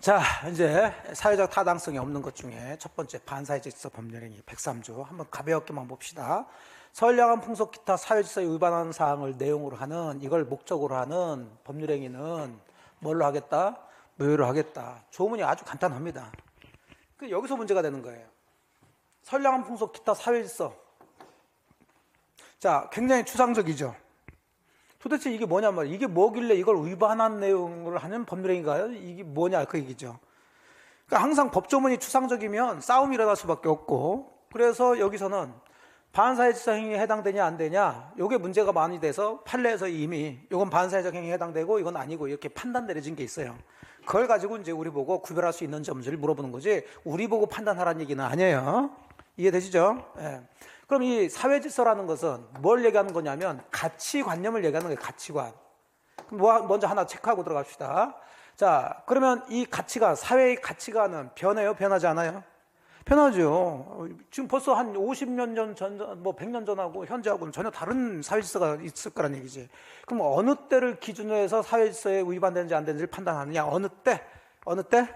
자, 이제 사회적 타당성이 없는 것 중에 첫 번째 반사회질서 법률행위 103조 한번 가볍게만 봅시다. 선량한 풍속 기타 사회질서에 위반하는 사항을 내용으로 하는, 이걸 목적으로 하는 법률행위는 뭘로 하겠다? 무효로 하겠다. 조문이 아주 간단합니다. 여기서 문제가 되는 거예요. 선량한 풍속 기타 사회질서. 자, 굉장히 추상적이죠. 도대체 이게 뭐냐 말이에요. 이게 뭐길래 이걸 위반한 내용을 하는 법률행위인가요? 이게 뭐냐 그 얘기죠. 그러니까 항상 법조문이 추상적이면 싸움이 일어날 수밖에 없고, 그래서 여기서는 반사회적 행위에 해당되냐 안 되냐, 이게 문제가 많이 돼서 판례에서 이미 이건 반사회적 행위에 해당되고 이건 아니고 이렇게 판단 내려진 게 있어요. 그걸 가지고 이제 우리 보고 구별할 수 있는지 없는지를 물어보는 거지, 우리 보고 판단하라는 얘기는 아니에요. 이해되시죠? 예. 그럼 이 사회질서라는 것은 뭘 얘기하는 거냐면 가치관념을 얘기하는 거예요. 가치관. 먼저 하나 체크하고 들어갑시다. 자, 그러면 이 가치관, 사회의 가치관은 변해요? 변하지 않아요? 변하죠. 지금 벌써 한 50년 전, 뭐 100년 전하고 현재하고는 전혀 다른 사회질서가 있을 거란 얘기지. 그럼 어느 때를 기준으로 해서 사회질서에 위반되는지 안 되는지를 판단하느냐? 어느 때? 어느 때?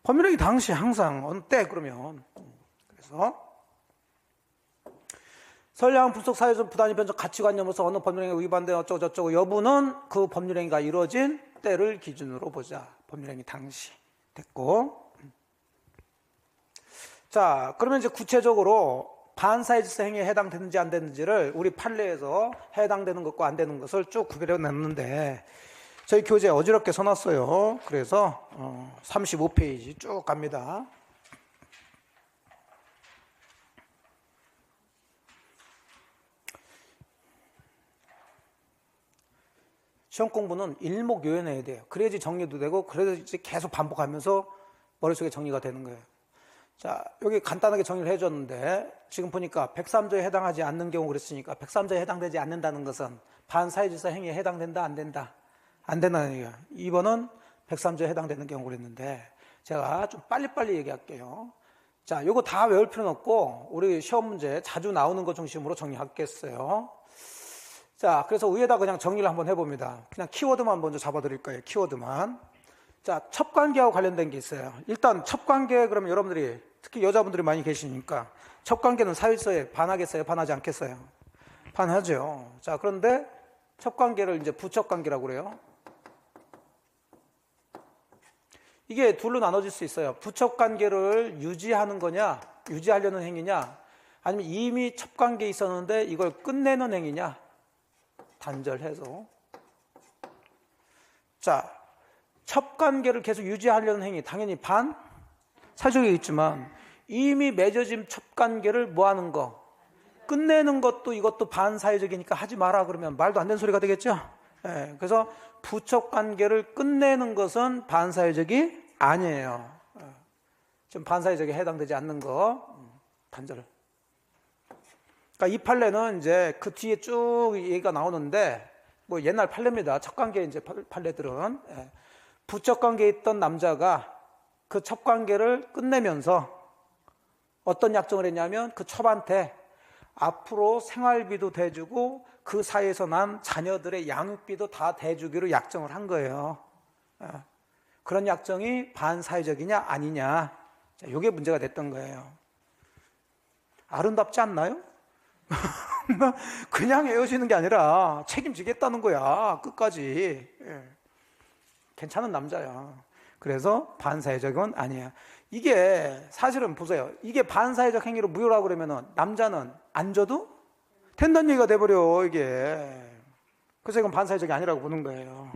법률행위 당시 항상 어느 때 그러면. 그래서 선량한 풍속 사회적 부단히 변적 가치관념으로서 어느 법률행위가 위반된 어쩌고저쩌고 여부는 그 법률행위가 이루어진 때를 기준으로 보자. 법률행위 당시 됐고. 자, 그러면 이제 구체적으로 반사회질서 행위에 해당되는지 안 되는지를 우리 판례에서 해당되는 것과 안 되는 것을 쭉 구별해 놨는데, 저희 교재에 어지럽게 써놨어요. 그래서 35페이지 쭉 갑니다. 시험 공부는 일목요연해야 돼요. 그래야지 정리도 되고, 그래야지 계속 반복하면서 머릿속에 정리가 되는 거예요. 자, 여기 간단하게 정리를 해줬는데, 지금 보니까 103조에 해당하지 않는 경우 그랬으니까 103조에 해당되지 않는다는 것은 반사회질서 행위에 해당된다, 안 된다? 안 된다는 얘기예요. 2번은 103조에 해당되는 경우 그랬는데, 제가 좀 빨리빨리 얘기할게요. 자, 요거 다 외울 필요는 없고 우리 시험 문제 자주 나오는 것 중심으로 정리하겠어요. 자, 그래서 위에다 그냥 정리를 한번 해봅니다. 그냥 키워드만 먼저 잡아드릴 거예요. 키워드만. 자, 첩관계하고 관련된 게 있어요. 일단 첩관계, 그러면 여러분들이 특히 여자분들이 많이 계시니까 첩관계는 사회질서에 반하겠어요? 반하지 않겠어요? 반하죠. 자, 그런데 첩관계를 이제 부첩관계라고 그래요. 이게 둘로 나눠질 수 있어요. 부첩관계를 유지하는 거냐, 유지하려는 행위냐, 아니면 이미 첩관계에 있었는데 이걸 끝내는 행위냐, 단절해서. 자, 첩관계를 계속 유지하려는 행위, 당연히 반사회적이 있지만 이미 맺어진 첩관계를 뭐 하는 거, 끝내는 것도 이것도 반사회적이니까 하지 마라 그러면 말도 안 되는 소리가 되겠죠. 예, 그래서 부첩관계를 끝내는 것은 반사회적이 아니에요. 지금 반사회적에 해당되지 않는 거 단절. 그러니까 이 판례는 이제 그 뒤에 쭉 얘기가 나오는데, 뭐 옛날 판례입니다. 첩관계 이제 판례들은. 부첩관계에 있던 남자가 그 첩관계를 끝내면서 어떤 약정을 했냐면 그 첩한테 앞으로 생활비도 대주고 그 사이에서 난 자녀들의 양육비도 다 대주기로 약정을 한 거예요. 그런 약정이 반사회적이냐 아니냐, 이게 문제가 됐던 거예요. 아름답지 않나요? 그냥 헤어지는 게 아니라 책임지겠다는 거야, 끝까지. 괜찮은 남자야. 그래서 반사회적은 아니야. 이게 사실은 보세요. 이게 반사회적 행위로 무효라고 그러면은 남자는 안 줘도 된다는 얘기가 돼버려, 이게. 그래서 이건 반사회적이 아니라고 보는 거예요.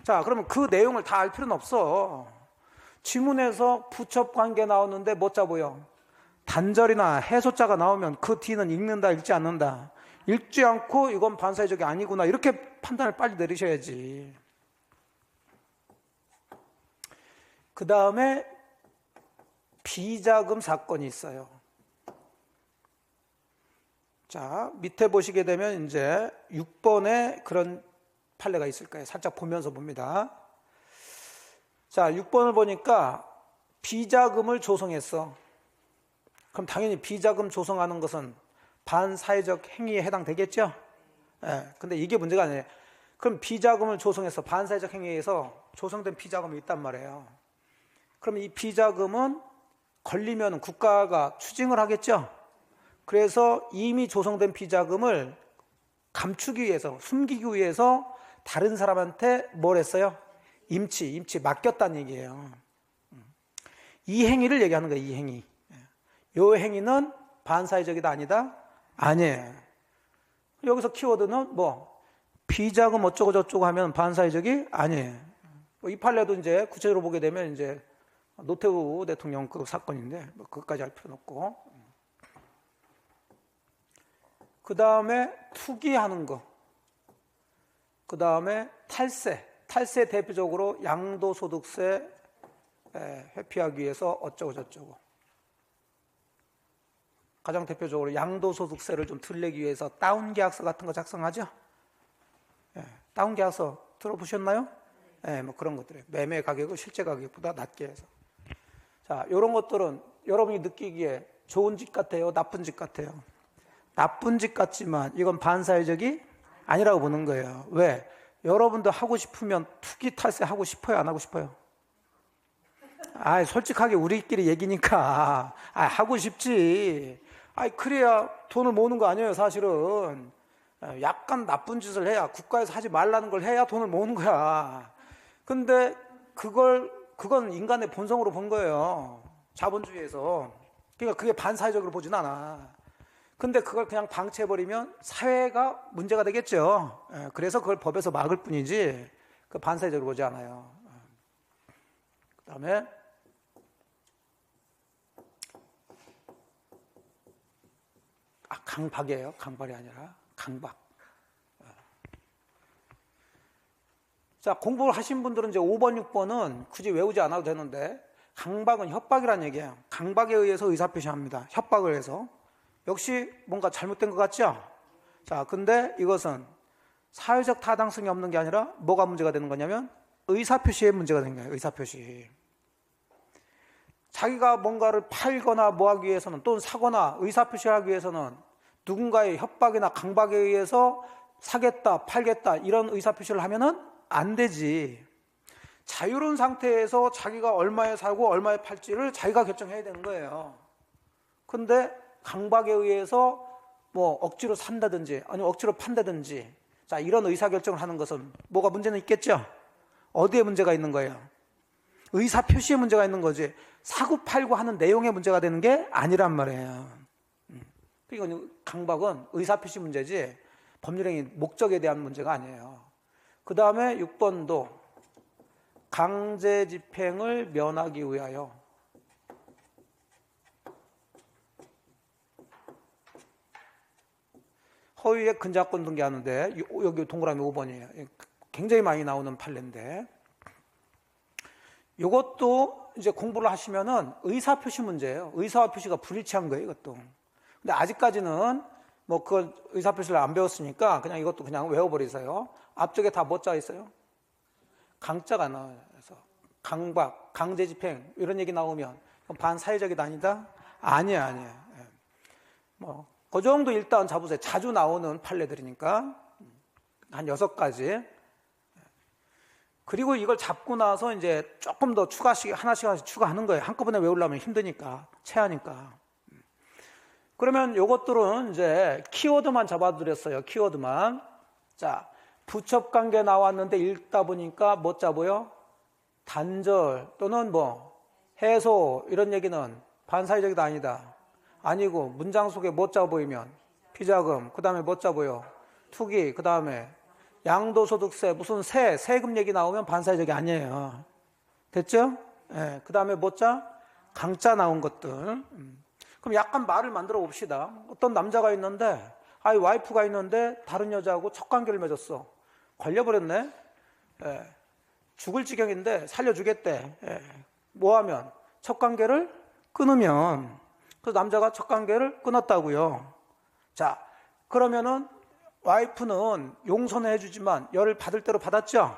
자, 그러면 그 내용을 다 알 필요는 없어. 지문에서 부첩관계 나오는데 뭐 짜 보여? 단절이나 해소자가 나오면 그 뒤는 읽는다, 읽지 않는다. 읽지 않고 이건 반사회적이 아니구나, 이렇게 판단을 빨리 내리셔야지. 그 다음에 비자금 사건이 있어요. 자, 밑에 보시게 되면 이제 6번에 그런 판례가 있을 거예요. 살짝 보면서 봅니다. 자, 6번을 보니까 비자금을 조성했어. 그럼 당연히 비자금 조성하는 것은 반사회적 행위에 해당되겠죠? 근데 이게 문제가 아니에요. 그럼 비자금을 조성해서 반사회적 행위에서 조성된 비자금이 있단 말이에요. 그러면 이 비자금은 걸리면 국가가 추징을 하겠죠. 그래서 이미 조성된 비자금을 감추기 위해서, 숨기기 위해서 다른 사람한테 뭘 했어요? 임치 맡겼다는 얘기예요. 이 행위를 얘기하는 거예요. 이 행위. 이 행위는 반사회적이다 아니다? 아니에요. 여기서 키워드는 뭐 비자금 어쩌고 저쩌고 하면 반사회적이 아니에요. 이 판례도 이제 구체적으로 보게 되면 이제 노태우 대통령 그 사건인데 뭐 그것까지 할 필요는 없고, 그 다음에 투기하는 거, 그 다음에 탈세 대표적으로 양도소득세 회피하기 위해서 어쩌고 저쩌고, 가장 대표적으로 양도소득세를 좀 덜 내기 위해서 다운계약서 같은 거 작성하죠. 다운계약서 들어보셨나요? 뭐 그런 것들이에요. 매매 가격을 실제 가격보다 낮게 해서. 자, 이런 것들은 여러분이 느끼기에 좋은 짓 같아요? 나쁜 짓 같아요? 나쁜 짓 같지만 이건 반사회적이 아니라고 보는 거예요. 왜? 여러분도 하고 싶으면 투기 탈세 하고 싶어요? 안 하고 싶어요? 솔직하게 우리끼리 얘기니까 하고 싶지. 그래야 돈을 모으는 거 아니에요, 사실은. 약간 나쁜 짓을 해야, 국가에서 하지 말라는 걸 해야 돈을 모으는 거야. 근데 그건 인간의 본성으로 본 거예요, 자본주의에서. 그러니까 그게 반사회적으로 보진 않아. 근데 그걸 그냥 방치해버리면 사회가 문제가 되겠죠. 그래서 그걸 법에서 막을 뿐이지 그 반사회적으로 보지 않아요. 그 다음에 강박이에요. 강발이 아니라 강박. 자, 공부를 하신 분들은 이제 5번, 6번은 굳이 외우지 않아도 되는데, 강박은 협박이라는 얘기예요. 강박에 의해서 의사표시합니다. 협박을 해서. 역시 뭔가 잘못된 것 같죠? 자, 근데 이것은 사회적 타당성이 없는 게 아니라 뭐가 문제가 되는 거냐면 의사표시에 문제가 되는 거예요. 의사표시. 자기가 뭔가를 팔거나 뭐 하기 위해서는, 또는 사거나 의사표시를 하기 위해서는 누군가의 협박이나 강박에 의해서 사겠다, 팔겠다 이런 의사표시를 하면은 안 되지. 자유로운 상태에서 자기가 얼마에 사고 얼마에 팔지를 자기가 결정해야 되는 거예요. 근데 강박에 의해서 뭐 억지로 산다든지 아니면 억지로 판다든지, 자, 이런 의사결정을 하는 것은 뭐가 문제는 있겠죠? 어디에 문제가 있는 거예요? 의사표시에 문제가 있는 거지, 사고 팔고 하는 내용에 문제가 되는 게 아니란 말이에요. 그러니까 강박은 의사표시 문제지 법률행위 목적에 대한 문제가 아니에요. 그 다음에 6번도 강제집행을 면하기 위하여 허위의 근저권 등기하는데, 여기 동그라미 5번이에요. 굉장히 많이 나오는 판례인데, 이것도 이제 공부를 하시면은 의사표시 문제예요. 의사표시가 불일치한 거예요, 이것도. 근데 아직까지는 뭐 그걸 의사표시를 안 배웠으니까 그냥 이것도 그냥 외워버리세요. 앞쪽에 다 뭐 짜 있어요? 강자가 나와요. 그래서 강박, 강제집행 이런 얘기 나오면 반사회적이다 아니다? 아니야. 뭐 그 정도 일단 잡으세요. 자주 나오는 판례들이니까 한 6가지. 그리고 이걸 잡고 나서 이제 조금 더 하나씩 추가하는 거예요. 한꺼번에 외우려면 힘드니까, 체하니까. 그러면 요것들은 이제 키워드만 잡아드렸어요. 키워드만. 자, 부첩관계 나왔는데 읽다 보니까 뭐 짜보여? 단절 또는 뭐 해소 이런 얘기는 반사회적이다 아니다? 아니고, 문장 속에 뭐 짜 보이면 비자금, 그 다음에 뭐 짜 보여? 투기, 그 다음에 양도소득세, 무슨 세금 얘기 나오면 반사회적이 아니에요. 됐죠? 그 다음에 뭐 짜? 강자 나온 것들. 그럼 약간 말을 만들어 봅시다. 어떤 남자가 있는데, 와이프가 있는데 다른 여자하고 첫 관계를 맺었어. 걸려버렸네. 죽을 지경인데 살려주겠대. 뭐 하면? 첫 관계를 끊으면. 그래서 남자가 첫 관계를 끊었다고요. 자, 그러면은 와이프는 용서는 해주지만 열을 받을 대로 받았죠?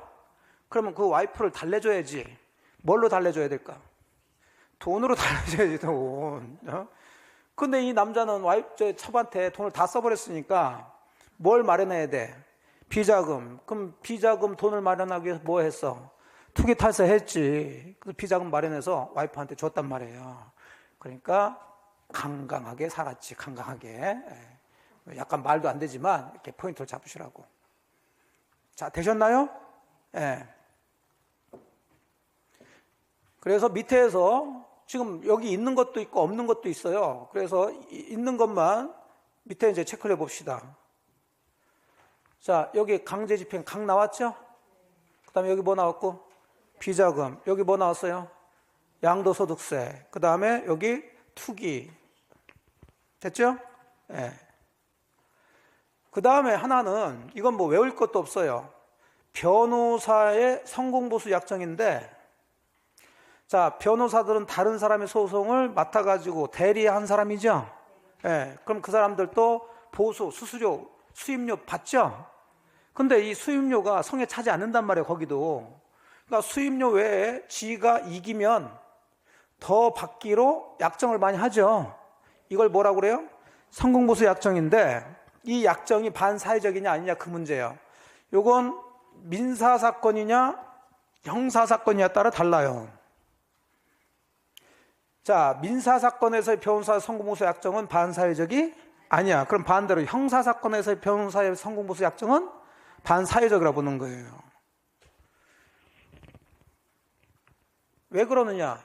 그러면 그 와이프를 달래줘야지. 뭘로 달래줘야 될까? 돈으로 달래줘야지, 돈. 근데 이 남자는 첩한테 돈을 다 써버렸으니까 뭘 마련해야 돼? 비자금. 그럼 비자금 돈을 마련하기 위해서 뭐 했어? 투기 탈세했지. 그래서 비자금 마련해서 와이프한테 줬단 말이에요. 그러니까 강강하게 살았지. 강강하게. 약간 말도 안 되지만 이렇게 포인트를 잡으시라고. 자, 되셨나요? 예. 그래서 밑에서 지금 여기 있는 것도 있고 없는 것도 있어요. 그래서 있는 것만 밑에 이제 체크를 해봅시다. 자, 여기 강제집행 강 나왔죠? 그 다음에 여기 뭐 나왔고? 비자금. 여기 뭐 나왔어요? 양도소득세. 그 다음에 여기 투기. 됐죠? 예. 그 다음에 하나는 이건 뭐 외울 것도 없어요. 변호사의 성공보수 약정인데, 자, 변호사들은 다른 사람의 소송을 맡아가지고 대리한 사람이죠? 예. 그럼 그 사람들도 보수, 수수료, 수임료 받죠? 근데 이 수임료가 성에 차지 않는단 말이에요, 거기도. 그러니까 수임료 외에 지가 이기면 더 받기로 약정을 많이 하죠. 이걸 뭐라고 그래요? 성공보수 약정인데, 이 약정이 반사회적이냐 아니냐 그 문제예요. 요건 민사사건이냐 형사사건이냐에 따라 달라요. 자, 민사사건에서의 변호사의 성공보수 약정은 반사회적이 아니야. 그럼 반대로 형사사건에서의 변호사의 성공보수 약정은 반사회적이라고 보는 거예요. 왜 그러느냐?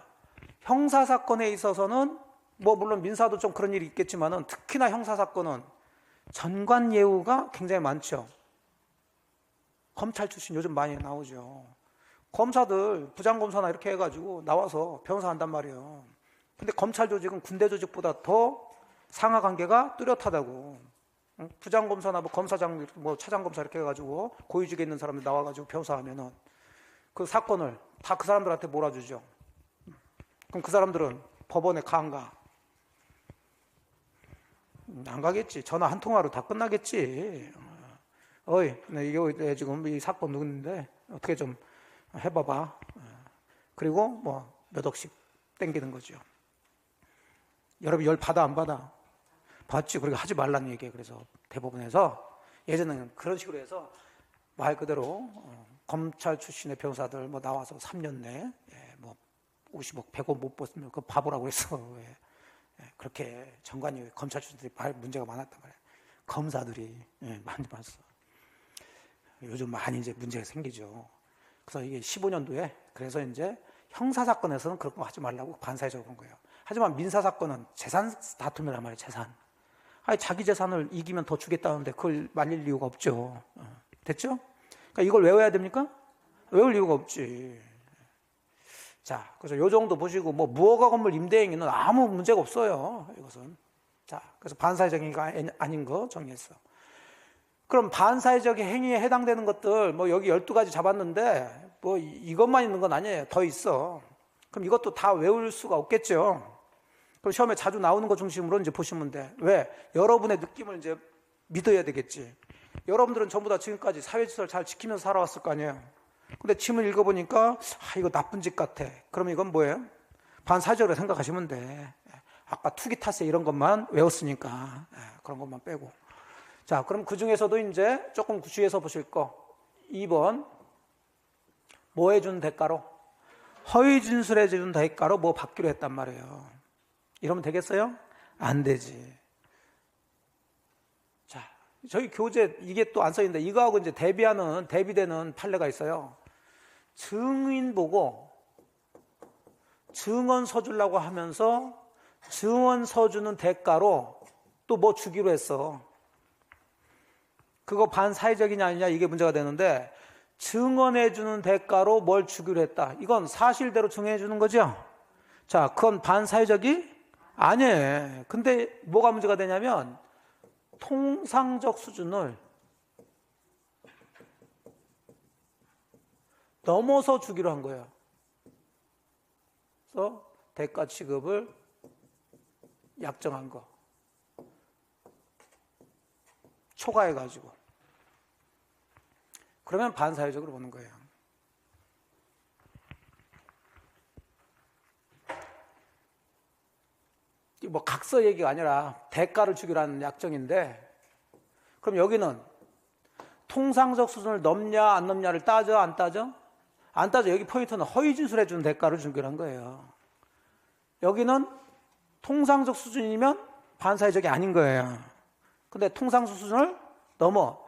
형사사건에 있어서는 뭐 물론 민사도 좀 그런 일이 있겠지만은 특히나 형사사건은 전관예우가 굉장히 많죠. 검찰 출신 요즘 많이 나오죠. 검사들 부장검사나 이렇게 해가지고 나와서 변호사 한단 말이에요. 근데 검찰 조직은 군대 조직보다 더 상하 관계가 뚜렷하다고. 부장검사나 뭐 검사장, 뭐 차장검사 이렇게 해가지고 고위직에 있는 사람들 나와가지고 변호사하면은 그 사건을 다 그 사람들한테 몰아주죠. 그럼 그 사람들은 법원에 가 안 가? 안 가겠지. 전화 한 통화로 다 끝나겠지. 어이, 이거 지금 이 사건 누군데 어떻게 좀 해봐봐. 그리고 뭐 몇 억씩 땡기는 거죠. 여러분 열 받아 안 받아? 받지. 그리고 하지 말라는 얘기예요. 그래서 대법원에서 예전에는 그런 식으로 해서 말 그대로 검찰 출신의 변호사들 뭐 나와서 3년 내에 뭐 50억, 100억 못 벌으면 그 바보라고 했어. 그렇게 정관이 검찰 출신들이 문제가 많았단 말이에요. 검사들이 많이 봤어. 요즘 많이 이제 문제가 생기죠. 그래서 이게 15년도에 그래서 이제 형사사건에서는 그런 거 하지 말라고 반사회적으로 한 거예요. 하지만 민사사건은 재산 다툼이란 말이에요. 재산. 아니 자기 재산을 이기면 더 주겠다는데 그걸 말릴 이유가 없죠. 됐죠? 그러니까 이걸 외워야 됩니까? 외울 이유가 없지. 자, 그래서 요 정도 보시고 뭐 무허가 건물 임대행위는 아무 문제가 없어요. 이것은. 자, 그래서 반사회적인 거 아닌 거 정리했어. 그럼 반사회적 행위에 해당되는 것들 뭐 여기 12가지 잡았는데 뭐 이것만 있는 건 아니에요. 더 있어. 그럼 이것도 다 외울 수가 없겠죠. 그럼 시험에 자주 나오는 것 중심으로 이제 보시면 돼. 왜? 여러분의 느낌을 이제 믿어야 되겠지. 여러분들은 전부 다 지금까지 사회질서를 잘 지키면서 살아왔을 거 아니에요. 근데 침을 읽어보니까 이거 나쁜 짓 같아. 그럼 이건 뭐예요? 반사회적으로 생각하시면 돼. 아까 투기 탈세 이런 것만 외웠으니까 그런 것만 빼고. 자, 그럼 그 중에서도 이제 조금 주의해서 보실 거. 2번 뭐 해준 대가로? 허위 진술해 준 대가로 뭐 받기로 했단 말이에요. 이러면 되겠어요? 안 되지. 자, 저희 교재 이게 또 안 써있는데 이거하고 이제 대비되는 판례가 있어요. 증인 보고 증언 서주려고 하면서 증언 서주는 대가로 또 뭐 주기로 했어. 그거 반사회적이냐 아니냐 이게 문제가 되는데 증언해주는 대가로 뭘 주기로 했다. 이건 사실대로 증언해주는 거죠. 자, 그건 반사회적이 아니에요. 근데 뭐가 문제가 되냐면 통상적 수준을 넘어서 주기로 한 거예요. 그래서 대가 지급을 약정한 거. 초과해가지고. 그러면 반사회적으로 보는 거예요. 뭐 각서 얘기가 아니라 대가를 주기로 하는 약정인데 그럼 여기는 통상적 수준을 넘냐 안 넘냐를 따져 안 따져? 안 따져. 여기 포인트는 허위 진술해 주는 대가를 중요한 거예요. 여기는 통상적 수준이면 반사회적이 아닌 거예요. 근데 통상적 수준을 넘어.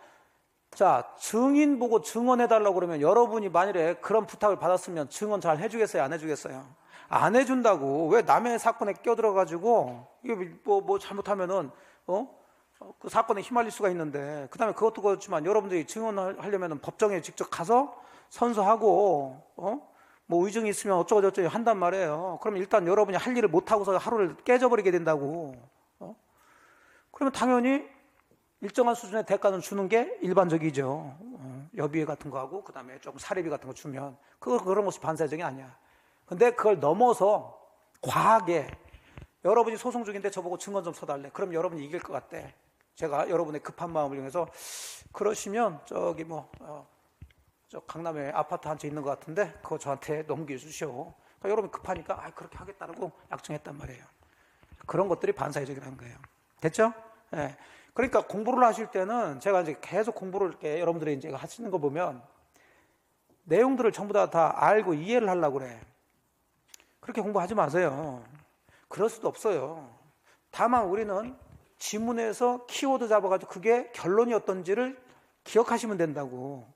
자, 증인 보고 증언해달라고 그러면 여러분이 만일에 그런 부탁을 받았으면 증언 잘 해주겠어요? 안 해주겠어요? 안 해준다고. 왜 남의 사건에 껴들어가지고, 이게 뭐 잘못하면은, 그 사건에 휘말릴 수가 있는데, 그 다음에 그것도 그렇지만 여러분들이 증언하려면 법정에 직접 가서 선서하고, 뭐 의증이 있으면 어쩌고저쩌고 한단 말이에요. 그럼 일단 여러분이 할 일을 못하고서 하루를 깨져버리게 된다고. 그러면 당연히 일정한 수준의 대가는 주는 게 일반적이죠. 여비회 같은 거 하고, 그 다음에 조금 사례비 같은 거 주면. 그런 것이 반사회적이 아니야. 근데 그걸 넘어서 과하게 여러분이 소송 중인데 저보고 증언 좀 써달래. 그럼 여러분이 이길 것 같대. 제가 여러분의 급한 마음을 이용해서 그러시면 저기 저 강남에 아파트 한 채 있는 것 같은데 그거 저한테 넘겨주시오. 그러니까 여러분이 급하니까 그렇게 하겠다고 약정했단 말이에요. 그런 것들이 반사회적이라는 거예요. 됐죠? 네. 그러니까 공부를 하실 때는 제가 이제 계속 공부를 이렇게 여러분들이 이제 하시는 거 보면 내용들을 전부 다 알고 이해를 하려고 그래. 그렇게 공부하지 마세요. 그럴 수도 없어요. 다만 우리는 지문에서 키워드 잡아가지고 그게 결론이었던지를 기억하시면 된다고.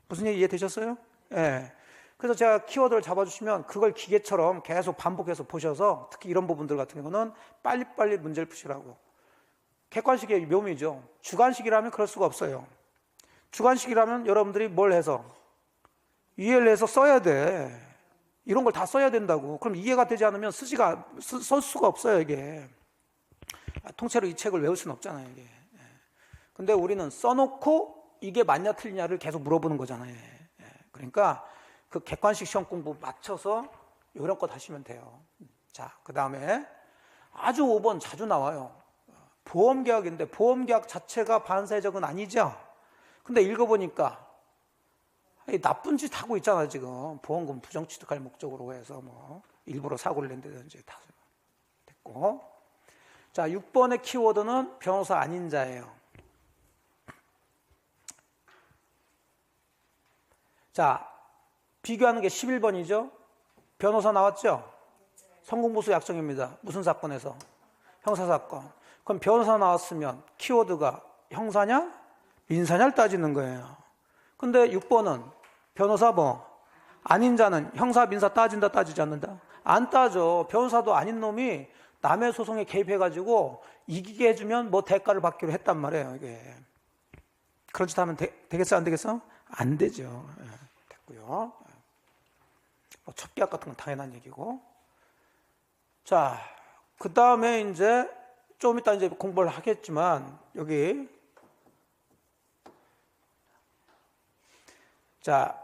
무슨 얘기 이해되셨어요? 예. 그래서 제가 키워드를 잡아주시면 그걸 기계처럼 계속 반복해서 보셔서 특히 이런 부분들 같은 경우는 빨리빨리 문제를 푸시라고. 객관식의 묘미죠. 주관식이라면 그럴 수가 없어요. 주관식이라면 여러분들이 뭘 해서 이해를 해서 써야 돼. 이런 걸 다 써야 된다고. 그럼 이해가 되지 않으면 쓸 수가 없어요, 이게. 통째로 이 책을 외울 수는 없잖아요, 이게. 근데 우리는 써놓고 이게 맞냐 틀리냐를 계속 물어보는 거잖아요. 그러니까 그 객관식 시험 공부 맞춰서 이런 것 하시면 돼요. 자, 그 다음에 아주 5번 자주 나와요. 보험계약인데 보험계약 자체가 반사회적은 아니죠. 근데 읽어보니까 나쁜 짓 하고 있잖아 지금. 보험금 부정취득할 목적으로 해서 뭐 일부러 사고를 낸다든지 다 됐고. 자, 6번의 키워드는 변호사 아닌 자예요. 자, 비교하는 게 11번이죠. 변호사 나왔죠. 성공보수 약정입니다. 무슨 사건에서? 형사사건. 그럼 변호사 나왔으면 키워드가 형사냐 민사냐를 따지는 거예요. 근데 6번은 변호사 아닌 자는 형사 민사 따진다 따지지 않는다? 안 따져. 변호사도 아닌 놈이 남의 소송에 개입해가지고 이기게 해주면 뭐 대가를 받기로 했단 말이에요. 이게 그런 짓 하면 되겠어 안 되겠어? 안 되죠. 됐고요. 뭐 첩계약 같은 건 당연한 얘기고. 자, 그 다음에 이제 좀 이따 이제 공부를 하겠지만 여기 자,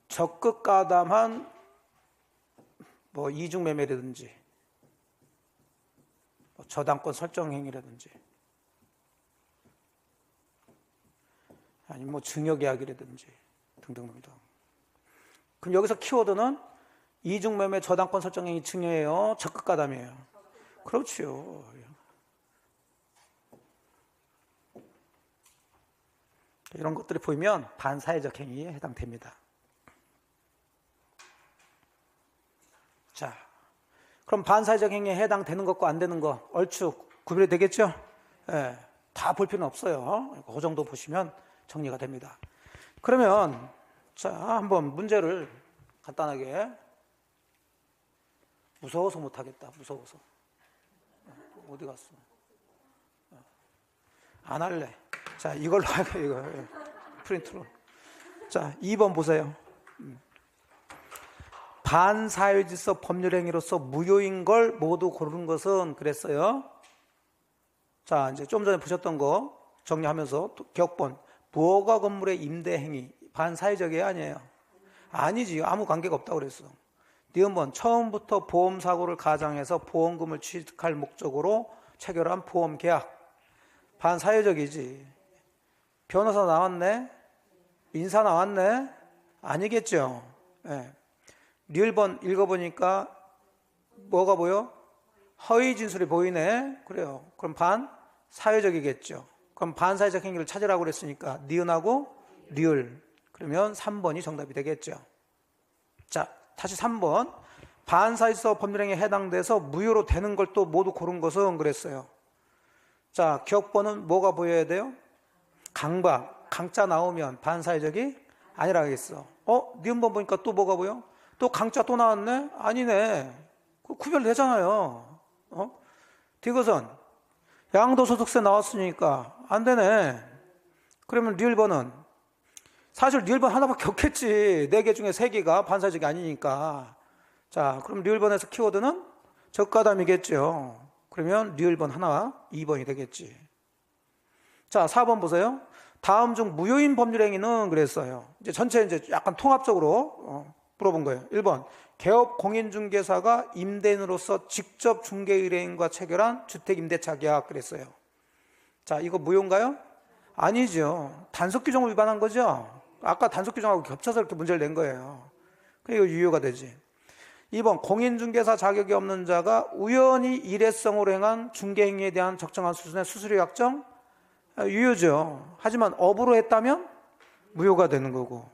적극 가담한 뭐 이중매매라든지 뭐 저당권 설정 행위라든지 아니면 뭐 증여계약이라든지 등등등등. 그럼 여기서 키워드는 이중매매 저당권 설정 행위 증여예요, 적극 가담이에요? 그렇죠. 이런 것들이 보이면 반사회적 행위에 해당됩니다. 자, 그럼 반사회적 행위에 해당되는 것과 안 되는 것 얼추 구별이 되겠죠? 예, 다 볼 필요는 없어요. 그 정도 보시면 정리가 됩니다. 그러면 자, 한번 문제를 간단하게. 무서워서 못하겠다. 무서워서. 어디 갔어? 안 할래. 자, 이걸로 할게요. 이거 프린트로. 자, 2번 보세요. 반사회질서 법률행위로서 무효인 걸 모두 고르는 것은 그랬어요. 자, 이제 좀 전에 보셨던 거 정리하면서 격본. 부허가 건물의 임대행위 반사회적이에요, 아니에요? 아니지. 아무 관계가 없다고 그랬어. 니은번 처음부터 보험사고를 가장해서 보험금을 취득할 목적으로 체결한 보험계약 반사회적이지. 변호사 나왔네? 민사 나왔네? 아니겠죠. 네. 리을번 읽어보니까 뭐가 보여? 허위 진술이 보이네. 그래요. 그럼 반사회적이겠죠. 그럼 반사회적 행위를 찾으라고 그랬으니까 니은하고 리을. 그러면 3번이 정답이 되겠죠. 자, 다시 3번. 반사회적 법률행위에 해당돼서 무효로 되는 걸 또 모두 고른 것은 그랬어요. 자, 기억번은 뭐가 보여야 돼요? 강박. 강자 나오면 반사회적이 아니라 하겠어. 니은번 보니까 또 뭐가 보여? 또 강자 또 나왔네? 아니네. 구별되잖아요. 디귿은 양도소득세 나왔으니까 안 되네. 그러면 리을번은 사실 리을번 하나밖에 없겠지. 4개 중에 3개가 반사회적이 아니니까. 자, 그럼 리을번에서 키워드는 적가담이겠죠. 그러면 리을번 하나, 2번이 되겠지. 자, 4번 보세요. 다음 중 무효인 법률행위는 그랬어요. 이제 전체 이제 약간 통합적으로 물어본 거예요. 1번. 개업 공인중개사가 임대인으로서 직접 중개 의뢰인과 체결한 주택 임대차 계약 그랬어요. 자, 이거 무효인가요? 아니죠. 단속 규정을 위반한 거죠. 아까 단속 규정하고 겹쳐서 이렇게 문제를 낸 거예요. 그러니까 이거 유효가 되지. 2번. 공인중개사 자격이 없는 자가 우연히 일회성으로 행한 중개행위에 대한 적정한 수준의 수수료 약정 유효죠. 하지만 업으로 했다면 무효가 되는 거고.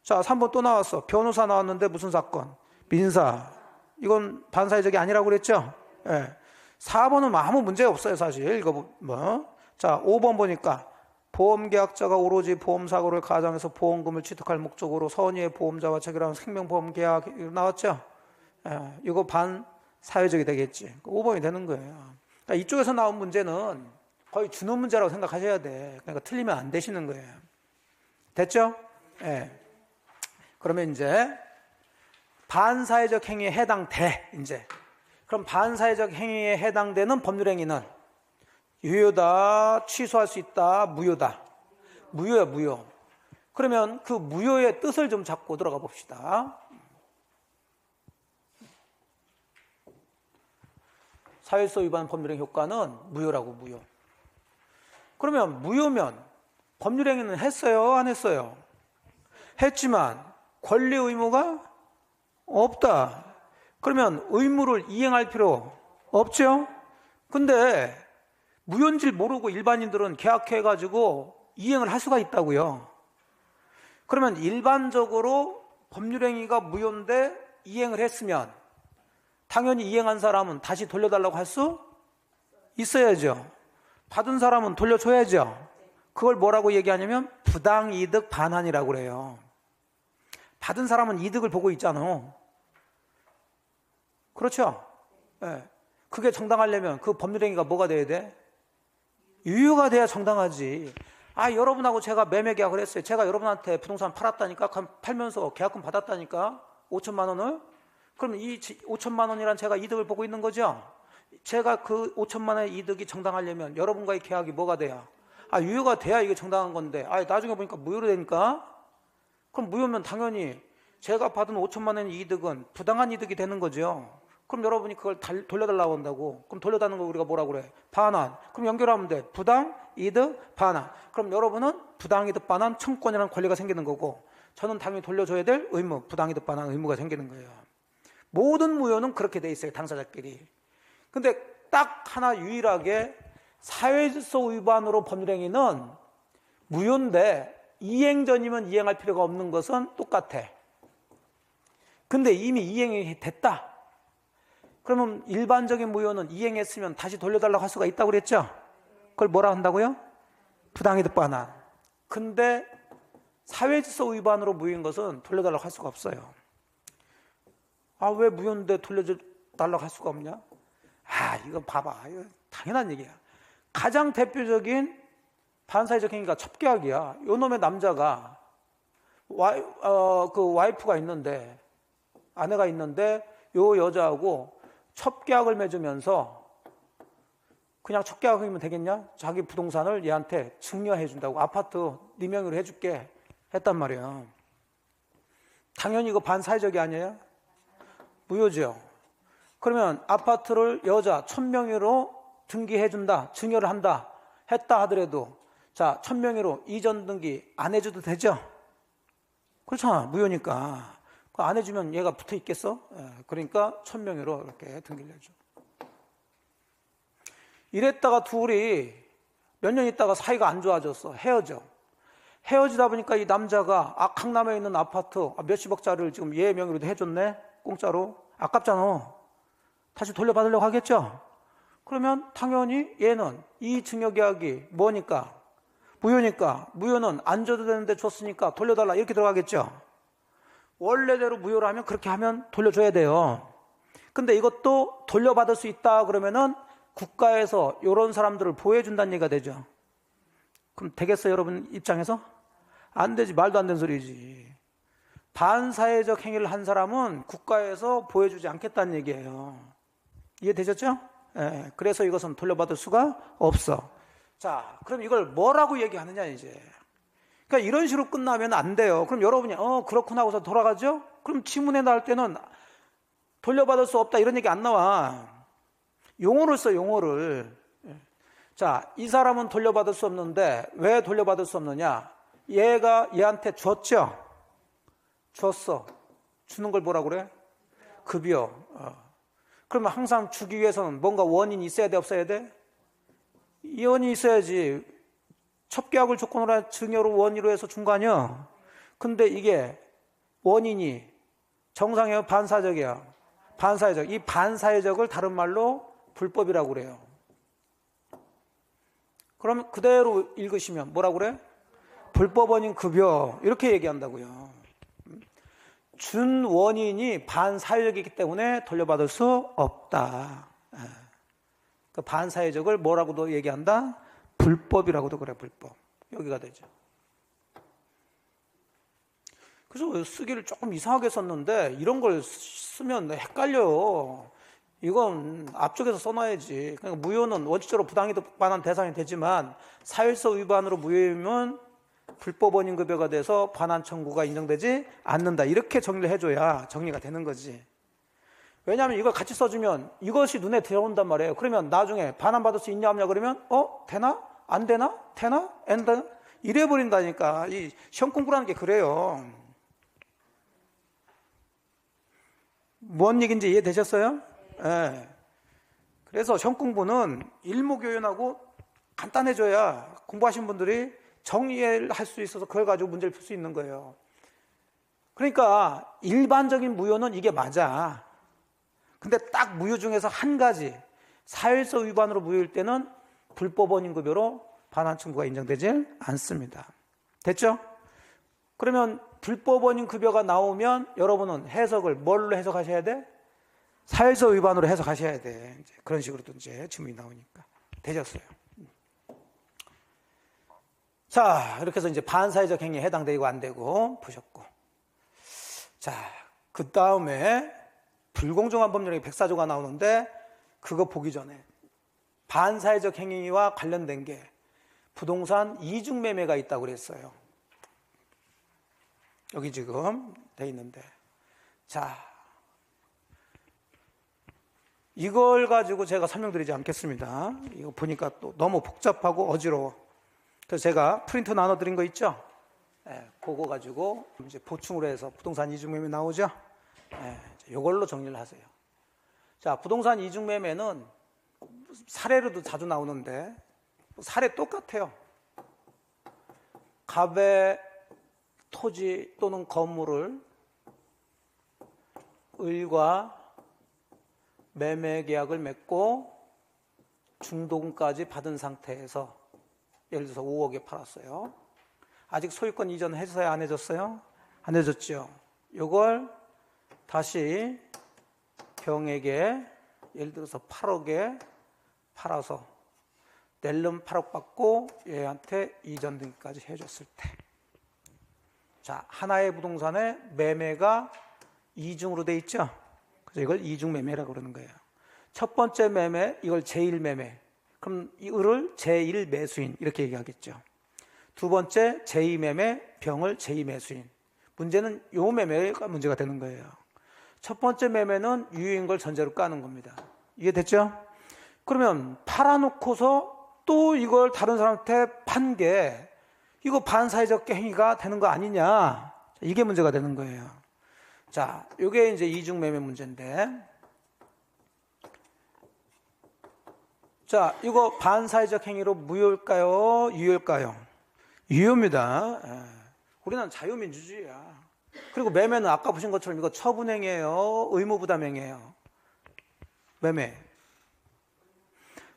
자, 3번 또 나왔어. 변호사 나왔는데 무슨 사건? 민사. 이건 반사회적이 아니라고 그랬죠? 예. 4번은 아무 문제 없어요, 사실. 이거 뭐. 자, 5번 보니까 보험계약자가 오로지 보험사고를 가정해서 보험금을 취득할 목적으로 선의의 보험자와 체결한 생명보험 계약 나왔죠? 예. 이거 반사회적이 되겠지. 5번이 되는 거예요. 그러니까 이쪽에서 나온 문제는 거의 주는 문제라고 생각하셔야 돼. 그러니까 틀리면 안 되시는 거예요. 됐죠? 예. 그러면 이제 반사회적 행위에 해당돼. 이제 그럼 반사회적 행위에 해당되는 법률행위는 유효다, 취소할 수 있다, 무효다. 무효야, 무효. 그러면 그 무효의 뜻을 좀 잡고 들어가 봅시다. 사회성 위반 법률행위 효과는 무효라고, 무효. 그러면 무효면 법률행위는 했어요, 안 했어요? 했지만 권리 의무가 없다. 그러면 의무를 이행할 필요 없죠? 근데 무효인 줄 모르고 일반인들은 계약해가지고 이행을 할 수가 있다고요. 그러면 일반적으로 법률행위가 무효인데 이행을 했으면 당연히 이행한 사람은 다시 돌려달라고 할 수 있어야죠. 받은 사람은 돌려줘야죠. 그걸 뭐라고 얘기하냐면 부당이득 반환이라고 그래요. 받은 사람은 이득을 보고 있잖아. 그렇죠? 네. 그게 정당하려면 그 법률행위가 뭐가 돼야 돼? 유효가 돼야 정당하지. 여러분하고 제가 매매 계약을 했어요. 제가 여러분한테 부동산 팔았다니까, 팔면서 계약금 받았다니까, 5천만 원을. 그럼 이 5천만 원이란 제가 이득을 보고 있는 거죠? 제가 그 5천만 원의 이득이 정당하려면 여러분과의 계약이 뭐가 돼야? 유효가 돼야 이게 정당한 건데, 나중에 보니까 무효로 되니까? 그럼 무효면 당연히 제가 받은 5천만 원의 이득은 부당한 이득이 되는 거죠. 그럼 여러분이 그걸 돌려달라고 한다고. 그럼 돌려달라는 거 우리가 뭐라고 그래? 반환. 그럼 연결하면 돼. 부당, 이득, 반환. 그럼 여러분은 부당, 이득, 반환 청구권이라는 권리가 생기는 거고, 저는 당연히 돌려줘야 될 의무, 부당, 이득, 반환 의무가 생기는 거예요. 모든 무효는 그렇게 돼 있어요, 당사자끼리. 근데 딱 하나 유일하게 사회질서 위반으로 법률행위는 무효인데 이행 전이면 이행할 필요가 없는 것은 똑같아. 근데 이미 이행이 됐다. 그러면 일반적인 무효는 이행했으면 다시 돌려달라고 할 수가 있다고 그랬죠? 그걸 뭐라 한다고요? 부당이득 반환. 근데 사회질서 위반으로 무효인 것은 돌려달라고 할 수가 없어요. 왜 무효인데 돌려달라고 할 수가 없냐? 이거 봐봐. 이거 당연한 얘기야. 가장 대표적인 반사회적 행위가 첩계약이야. 요 놈의 남자가 그 와이프가 있는데, 아내가 있는데 요 여자하고 첩계약을 맺으면서 그냥 첩계약이면 되겠냐? 자기 부동산을 얘한테 증여해 준다고. 아파트 네 명의로 해줄게 했단 말이야. 당연히 이거 반사회적이 아니에요? 무효죠. 그러면 아파트를 여자 1000명의로 등기해 준다, 증여를 한다 했다 하더라도, 자, 1000명의로 이전 등기 안 해줘도 되죠? 그렇잖아, 무효니까. 안 해주면 얘가 붙어 있겠어? 그러니까 1000명의로 이렇게 등기를 해줘. 이랬다가 둘이 몇 년 있다가 사이가 안 좋아졌어. 헤어져. 헤어지다 보니까 이 남자가 강남에 있는 아파트 몇십억짜리를 지금 얘 명의로도 해줬네. 공짜로. 아깝잖아. 다시 돌려받으려고 하겠죠. 그러면 당연히 얘는 이 증여계약이 뭐니까? 무효니까. 무효는 안 줘도 되는데 줬으니까 돌려달라 이렇게 들어가겠죠. 원래대로 무효로 하면 그렇게 하면 돌려줘야 돼요. 근데 이것도 돌려받을 수 있다 그러면은 국가에서 이런 사람들을 보호해준다는 얘기가 되죠. 그럼 되겠어요, 여러분 입장에서? 안 되지. 말도 안 되는 소리지. 반사회적 행위를 한 사람은 국가에서 보호해주지 않겠다는 얘기예요. 이해되셨죠? 예, 그래서 이것은 돌려받을 수가 없어. 자, 그럼 이걸 뭐라고 얘기하느냐 이제. 그러니까 이런 식으로 끝나면 안 돼요. 그럼 여러분이 그렇구나 하고서 돌아가죠? 그럼 지문에 나올 때는 돌려받을 수 없다 이런 얘기 안 나와. 용어를 써, 용어를. 자, 이 사람은 돌려받을 수 없는데 왜 돌려받을 수 없느냐? 얘가 얘한테 줬죠? 줬어. 주는 걸 뭐라고 그래? 급여. 그러면 항상 주기 위해서는 뭔가 원인이 있어야 돼, 없어야 돼? 이 원인이 있어야지. 첩계약을 조건으로 한 증여로 원의로 해서 준 거 아니야? 근데 이게 원인이 정상이야, 반사적이야? 반사회적. 이 반사회적을 다른 말로 불법이라고 그래요. 그럼 그대로 읽으시면 뭐라고 그래? 불법 원인 급여. 이렇게 얘기한다고요. 준 원인이 반사회적이기 때문에 돌려받을 수 없다. 그 반사회적을 뭐라고도 얘기한다? 불법이라고도 그래, 불법. 여기가 되죠. 그래서 쓰기를 조금 이상하게 썼는데 이런 걸 쓰면 헷갈려요. 이건 앞쪽에서 써놔야지. 그러니까 무효는 원칙적으로 부당이득반환 대상이 되지만 사일서 위반으로 무효이면 불법 원인 급여가 돼서 반환 청구가 인정되지 않는다. 이렇게 정리를 해줘야 정리가 되는 거지. 왜냐하면 이걸 같이 써주면 이것이 눈에 들어온단 말이에요. 그러면 나중에 반환받을 수 있냐 없냐 그러면 되나? 안 되나? 되나? 안 되나? 이래버린다니까. 이 시험 공부라는 게 그래요. 뭔 얘기인지 이해되셨어요? 네. 그래서 시험 공부는 일목요연하고 간단해져야 공부하신 분들이 정리를 할 수 있어서 그걸 가지고 문제를 풀 수 있는 거예요. 그러니까 일반적인 무효는 이게 맞아. 근데 딱 무효 중에서 한 가지, 사일서 위반으로 무효일 때는 불법 원인 급여로 반환 청구가 인정되지 않습니다. 됐죠? 그러면 불법 원인 급여가 나오면 여러분은 해석을 뭘로 해석하셔야 돼? 사일서 위반으로 해석하셔야 돼. 이제 그런 식으로도 이제 질문이 나오니까. 되셨어요. 자, 이렇게 해서 이제 반사회적 행위에 해당되고 안 되고 보셨고. 자, 그 다음에 불공정한 법률의 104조가 나오는데 그거 보기 전에 반사회적 행위와 관련된 게 부동산 이중매매가 있다고 그랬어요. 여기 지금 돼 있는데. 자, 이걸 가지고 제가 설명드리지 않겠습니다. 이거 보니까 또 너무 복잡하고 어지러워. 그래서 제가 프린트 나눠드린 거 있죠? 그거 가지고 이제 보충으로 해서 부동산 이중매매 나오죠? 이걸로 정리를 하세요. 자, 부동산 이중매매는 사례로도 자주 나오는데 사례 똑같아요. 갑의 토지 또는 건물을 을과 매매 계약을 맺고 중도금까지 받은 상태에서 예를 들어서 5억에 팔았어요. 아직 소유권 이전 해서야 안 해줬어요? 안 해줬죠. 이걸 다시 병에게 예를 들어서 8억에 팔아서 낼름 8억 받고 얘한테 이전 등기까지 해줬을 때, 자, 하나의 부동산의 매매가 이중으로 돼 있죠. 그래서 이걸 이중 매매라고 그러는 거예요. 첫 번째 매매, 이걸 제1 매매. 그럼 이를 제1 매수인 이렇게 얘기하겠죠. 두 번째 제2 매매, 병을 제2 매수인. 문제는 요 매매가 문제가 되는 거예요. 첫 번째 매매는 유효인 걸 전제로 까는 겁니다. 이해됐죠? 그러면 팔아놓고서 또 이걸 다른 사람한테 판 게 이거 반사회적 행위가 되는 거 아니냐? 이게 문제가 되는 거예요. 자, 이게 이제 이중매매 문제인데, 자, 이거 반사회적 행위로 무효일까요? 유효일까요? 유효입니다. 우리는 자유민주주의야. 그리고 매매는 아까 보신 것처럼 이거 처분행위예요, 의무부담행위예요? 매매.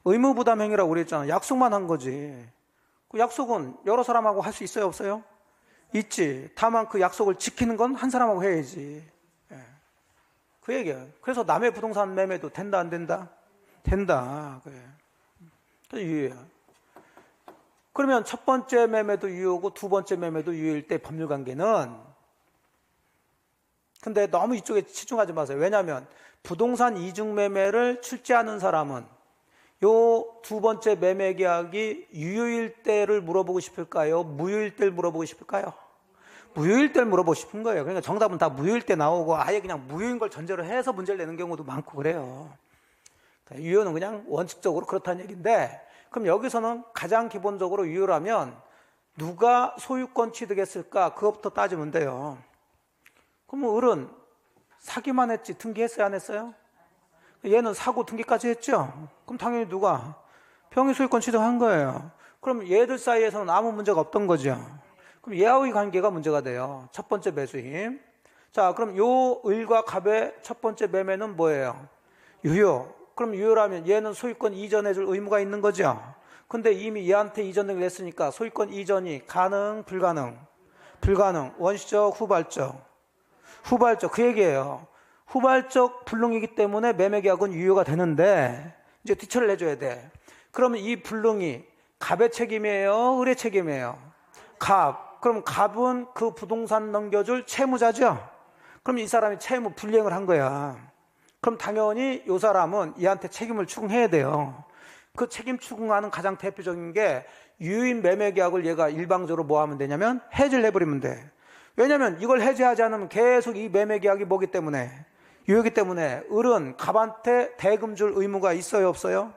의무부담행위라고 그랬잖아. 약속만 한 거지. 그 약속은 여러 사람하고 할 수 있어요, 없어요? 있지. 다만 그 약속을 지키는 건 한 사람하고 해야지. 그 얘기야. 그래서 남의 부동산 매매도 된다, 안 된다? 된다. 그래. 그래서 유효야. 그러면 첫 번째 매매도 유효고 두 번째 매매도 유효일 때 법률관계는, 근데 너무 이쪽에 치중하지 마세요. 왜냐하면 부동산 이중매매를 출제하는 사람은 요 두 번째 매매 계약이 유효일 때를 물어보고 싶을까요? 무효일 때를 물어보고 싶을까요? 무효일 때를 물어보고 싶은 거예요. 그러니까 정답은 다 무효일 때 나오고 아예 그냥 무효인 걸 전제로 해서 문제를 내는 경우도 많고 그래요. 유효는 그냥 원칙적으로 그렇다는 얘기인데, 그럼 여기서는 가장 기본적으로 유효라면 누가 소유권 취득했을까? 그것부터 따지면 돼요. 그럼 을은 사기만 했지 등기했어요, 안 했어요? 얘는 사고 등기까지 했죠? 그럼 당연히 누가? 병이 소유권 취득한 거예요. 그럼 얘들 사이에서는 아무 문제가 없던 거죠. 그럼 얘와의 관계가 문제가 돼요. 첫 번째 매수임. 자, 그럼 요 을과 갑의 첫 번째 매매는 뭐예요? 유효. 그럼 유효라면 얘는 소유권 이전해줄 의무가 있는 거죠. 근데 이미 얘한테 이전 등을 했으니까 소유권 이전이 가능, 불가능? 불가능. 원시적, 후발적? 후발적. 그 얘기예요. 후발적 불능이기 때문에 매매계약은 유효가 되는데 이제 뒤처리를 해줘야 돼. 그러면 이 불능이 갑의 책임이에요, 을의 책임이에요? 갑. 그럼 갑은 그 부동산 넘겨줄 채무자죠? 그럼 이 사람이 채무 불이행을 한 거야. 그럼 당연히 이 사람은 얘한테 책임을 추궁해야 돼요. 그 책임 추궁하는 가장 대표적인 게 유효인 매매계약을 얘가 일방적으로 뭐 하면 되냐면 해지를 해버리면 돼. 왜냐면 이걸 해지하지 않으면 계속 이 매매계약이 뭐기 때문에? 유효이기 때문에. 을은 갑한테 대금 줄 의무가 있어요, 없어요?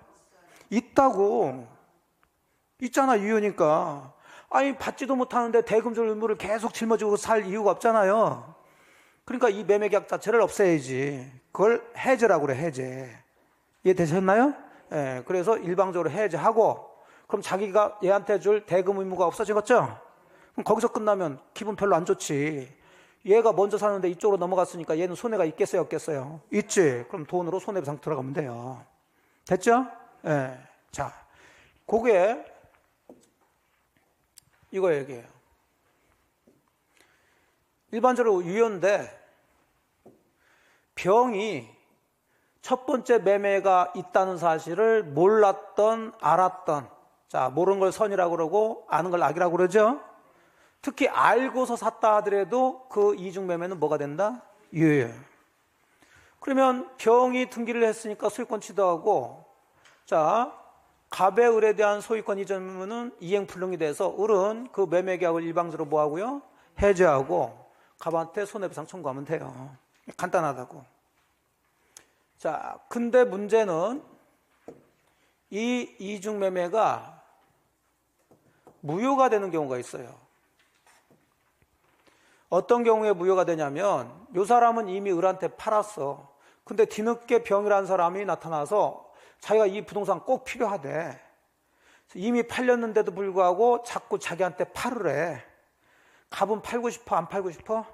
있다고. 있잖아, 유효니까. 아니 받지도 못하는데 대금 줄 의무를 계속 짊어지고 살 이유가 없잖아요. 그러니까 이 매매계약 자체를 없애야지. 그걸 해제라고 그래, 해제. 이해되셨나요? 예, 그래서 일방적으로 해제하고, 그럼 자기가 얘한테 줄 대금 의무가 없어지겠죠? 그럼 거기서 끝나면 기분 별로 안 좋지. 얘가 먼저 사는데 이쪽으로 넘어갔으니까 얘는 손해가 있겠어요, 없겠어요? 있지. 그럼 돈으로 손해배상 들어가면 돼요. 됐죠? 예. 자, 그게 이거 얘기해요. 일반적으로 유효인데 병이 첫 번째 매매가 있다는 사실을 몰랐던, 알았던, 자, 모르는 걸 선이라고 그러고 아는 걸 악이라고 그러죠. 특히 알고서 샀다 하더라도 그 이중 매매는 뭐가 된다? 유효해요. 그러면 병이 등기를 했으니까 소유권 취득하고, 자, 갑의 을에 대한 소유권 이전은 이행 불능이 돼서 을은 그 매매 계약을 일방적으로 뭐 하고요? 해제하고 갑한테 손해배상 청구하면 돼요. 간단하다고. 자, 근데 문제는 이 이중 매매가 무효가 되는 경우가 있어요. 어떤 경우에 무효가 되냐면, 이 사람은 이미 을한테 팔았어. 근데 뒤늦게 병이라는 사람이 나타나서 자기가 이 부동산 꼭 필요하대. 이미 팔렸는데도 불구하고 자꾸 자기한테 팔으래. 갑은 팔고 싶어, 안 팔고 싶어?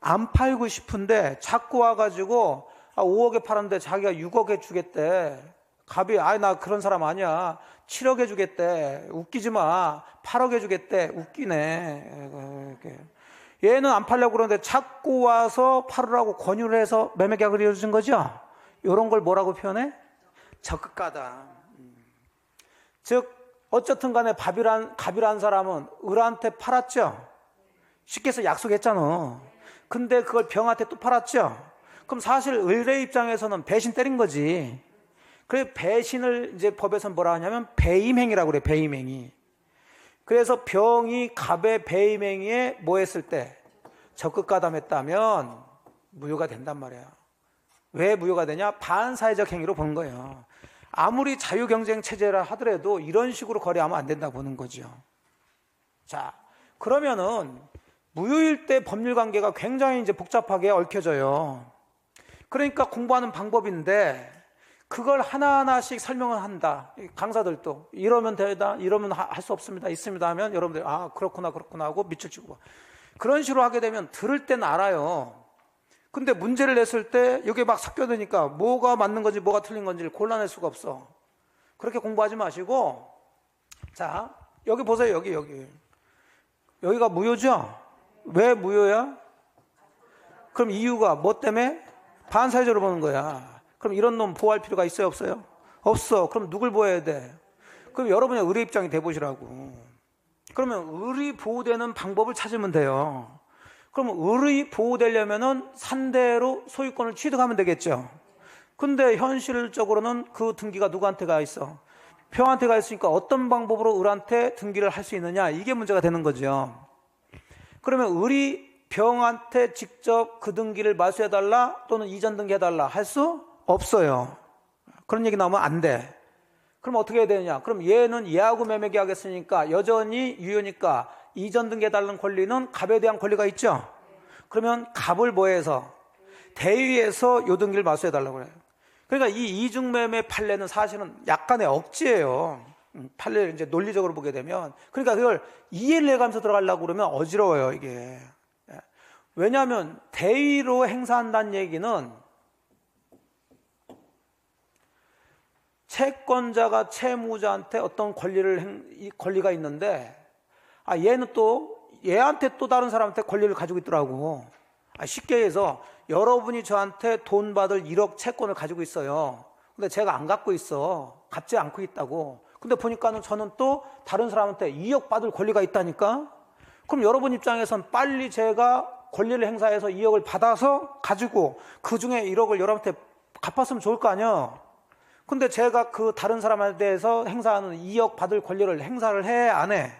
안 팔고 싶은데 자꾸 와가지고 5억에 팔았는데 자기가 6억에 주겠대. 갑이 나 그런 사람 아니야. 7억에 주겠대. 웃기지 마. 8억에 주겠대. 웃기네. 얘는 안 팔려고 그러는데 자꾸 와서 팔으라고 권유를 해서 매매계약을 이루어진 거죠. 이런 걸 뭐라고 표현해? 적극가다. 즉 어쨌든 간에 갑이란 사람은 을한테 팔았죠. 쉽게 해서 약속했잖아. 근데 그걸 병한테 또 팔았죠. 그럼 사실 을의 입장에서는 배신 때린 거지. 그래 배신을 이제 법에서는 뭐라 하냐면 배임행위라고 그래. 배임행위. 그래서 병이 갑의 배임행위에 뭐 했을 때? 적극가담했다면 무효가 된단 말이에요. 왜 무효가 되냐? 반사회적 행위로 보는 거예요. 아무리 자유경쟁 체제라 하더라도 이런 식으로 거래하면 안 된다고 보는 거죠. 자, 그러면은 무효일 때 법률관계가 굉장히 이제 복잡하게 얽혀져요. 그러니까 공부하는 방법인데, 그걸 하나하나씩 설명을 한다. 강사들도 이러면 되다, 이러면 할 수 없습니다, 있습니다 하면 여러분들 그렇구나 하고 밑줄 치고 그런 식으로 하게 되면 들을 때는 알아요. 근데 문제를 냈을 때 여기 막 섞여드니까 뭐가 맞는 건지 뭐가 틀린 건지를 골라낼 수가 없어. 그렇게 공부하지 마시고, 자 여기 보세요. 여기가 무효죠? 왜 무효야? 그럼 이유가 뭐 때문에? 반사회적으로 보는 거야. 그럼 이런 놈 보호할 필요가 있어요, 없어요? 없어. 그럼 누굴 보호해야 돼? 그럼 여러분의 의뢰 입장이 돼보시라고. 그러면 의리 보호되는 방법을 찾으면 돼요. 그럼 의리 보호되려면은 산대로 소유권을 취득하면 되겠죠. 근데 현실적으로는 그 등기가 누구한테 가 있어? 병한테 가 있으니까 어떤 방법으로 을한테 등기를 할 수 있느냐, 이게 문제가 되는 거죠. 그러면 을이 병한테 직접 그 등기를 말소해달라 또는 이전 등기해달라 할 수 없어요. 그런 얘기 나오면 안 돼. 그럼 어떻게 해야 되느냐? 그럼 얘는 얘하고 매매 계약했으니까 여전히 유효니까 이전 등기해달라는 권리는 갑에 대한 권리가 있죠. 그러면 갑을 뭐해서? 대위에서 요 등기를 말소해달라고 그래요. 그러니까 이 이중매매 판례는 사실은 약간의 억지예요. 판례를 이제 논리적으로 보게 되면. 그러니까 그걸 이해를 해가면서 들어가려고 그러면 어지러워요, 이게. 왜냐하면 대위로 행사한다는 얘기는 채권자가 채무자한테 어떤 권리가 있는데, 얘는 또 얘한테 또 다른 사람한테 권리를 가지고 있더라고. 쉽게 해서 여러분이 저한테 돈 받을 1억 채권을 가지고 있어요. 근데 제가 안 갖고 있어. 갚지 않고 있다고. 근데 보니까는 저는 또 다른 사람한테 2억 받을 권리가 있다니까? 그럼 여러분 입장에선 빨리 제가 권리를 행사해서 2억을 받아서 가지고 그 중에 1억을 여러분한테 갚았으면 좋을 거 아니야. 근데 제가 그 다른 사람에 대해서 행사하는 2억 받을 권리를 행사를 해, 안 해?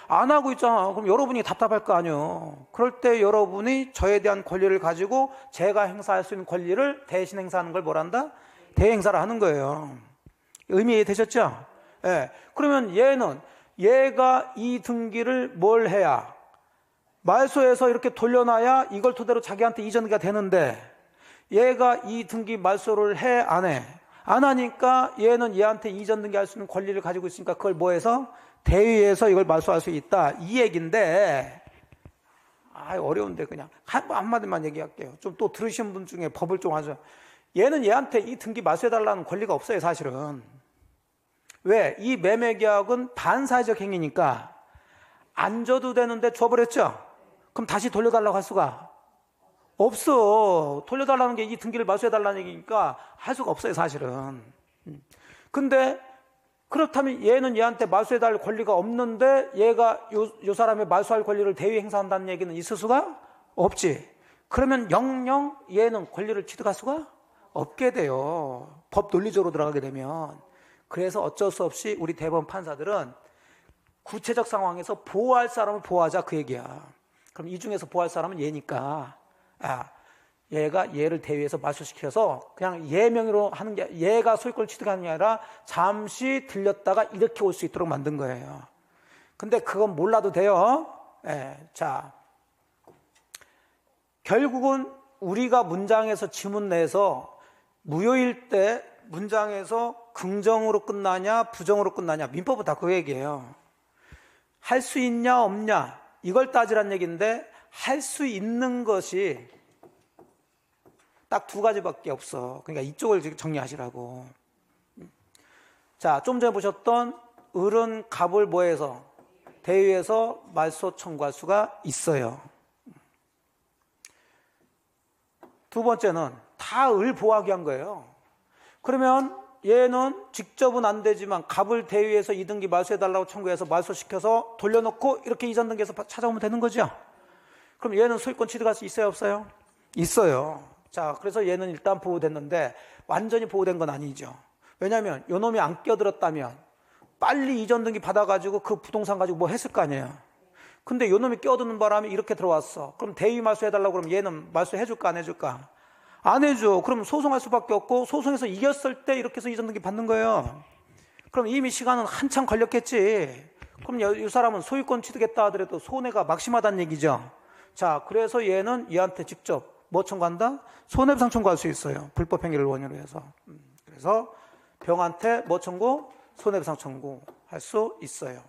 안 하고 있잖아. 그럼 여러분이 답답할 거 아니에요. 그럴 때 여러분이 저에 대한 권리를 가지고 제가 행사할 수 있는 권리를 대신 행사하는 걸 뭐란다? 대행사를 하는 거예요. 의미 되셨죠? 예. 그러면 얘가 이 등기를 뭘 해야? 말소해서 이렇게 돌려놔야 이걸 토대로 자기한테 이전등기가 되는데, 얘가 이 등기 말소를 해, 안 해? 안 하니까 얘는 얘한테 이전 등기할 수 있는 권리를 가지고 있으니까 그걸 뭐해서? 대위에서 이걸 말소할 수 있다, 이 얘기인데, 어려운데 그냥 한마디만 얘기할게요. 좀 또 들으신 분 중에 법을 좀 하죠. 얘는 얘한테 이 등기 말소해달라는 권리가 없어요, 사실은. 왜? 이 매매계약은 반사회적 행위니까 안 줘도 되는데 줘버렸죠? 그럼 다시 돌려달라고 할 수가 없어. 돌려달라는 게 이 등기를 말소해달라는 얘기니까 할 수가 없어요, 사실은. 근데 그렇다면 얘는 얘한테 말소해달 권리가 없는데 얘가 요 사람의 말소할 권리를 대위 행사한다는 얘기는 있을 수가 없지. 그러면 영영 얘는 권리를 취득할 수가 없게 돼요. 법 논리적으로 들어가게 되면. 그래서 어쩔 수 없이 우리 대법원 판사들은 구체적 상황에서 보호할 사람을 보호하자, 그 얘기야. 그럼 이 중에서 보호할 사람은 얘니까, 얘가 얘를 대위에서 말소시켜서 그냥 얘 명의로 하는 게, 얘가 소유권을 취득하는 게 아니라 잠시 들렸다가 이렇게 올 수 있도록 만든 거예요. 근데 그건 몰라도 돼요. 자, 결국은 우리가 문장에서 지문 내서 무효일 때 문장에서 긍정으로 끝나냐 부정으로 끝나냐, 민법은 다 그 얘기예요. 할 수 있냐 없냐 이걸 따지란 얘기인데, 할 수 있는 것이 딱 두 가지밖에 없어. 그러니까 이쪽을 정리하시라고. 자, 좀 전에 보셨던 을은 갑을 뭐해서? 대위에서 말소 청구할 수가 있어요. 두 번째는 다 을 보호하기 위한 거예요. 그러면 얘는 직접은 안 되지만 갑을 대위에서 이등기 말소해달라고 청구해서 말소시켜서 돌려놓고 이렇게 이전 등기해서 찾아오면 되는 거죠. 그럼 얘는 소유권 취득할 수 있어요, 없어요? 있어요. 자, 그래서 얘는 일단 보호됐는데 완전히 보호된 건 아니죠. 왜냐하면 요 놈이 안 끼어들었다면 빨리 이전 등기 받아가지고 그 부동산 가지고 뭐 했을 거 아니에요. 근데 요 놈이 끼어드는 바람에 이렇게 들어왔어. 그럼 대위 말소해달라고 그러면 얘는 말소해줄까 안 해줄까? 안 해줘. 그럼 소송할 수밖에 없고, 소송에서 이겼을 때 이렇게 해서 이전 등기 받는 거예요. 그럼 이미 시간은 한참 걸렸겠지. 그럼 이 사람은 소유권 취득했다 하더라도 손해가 막심하다는 얘기죠. 자, 그래서 얘는 얘한테 직접 뭐 청구한다? 손해배상 청구할 수 있어요. 불법 행위를 원인으로 해서. 그래요. 그래서 병한테 뭐 청구? 손해배상 청구할 수 있어요.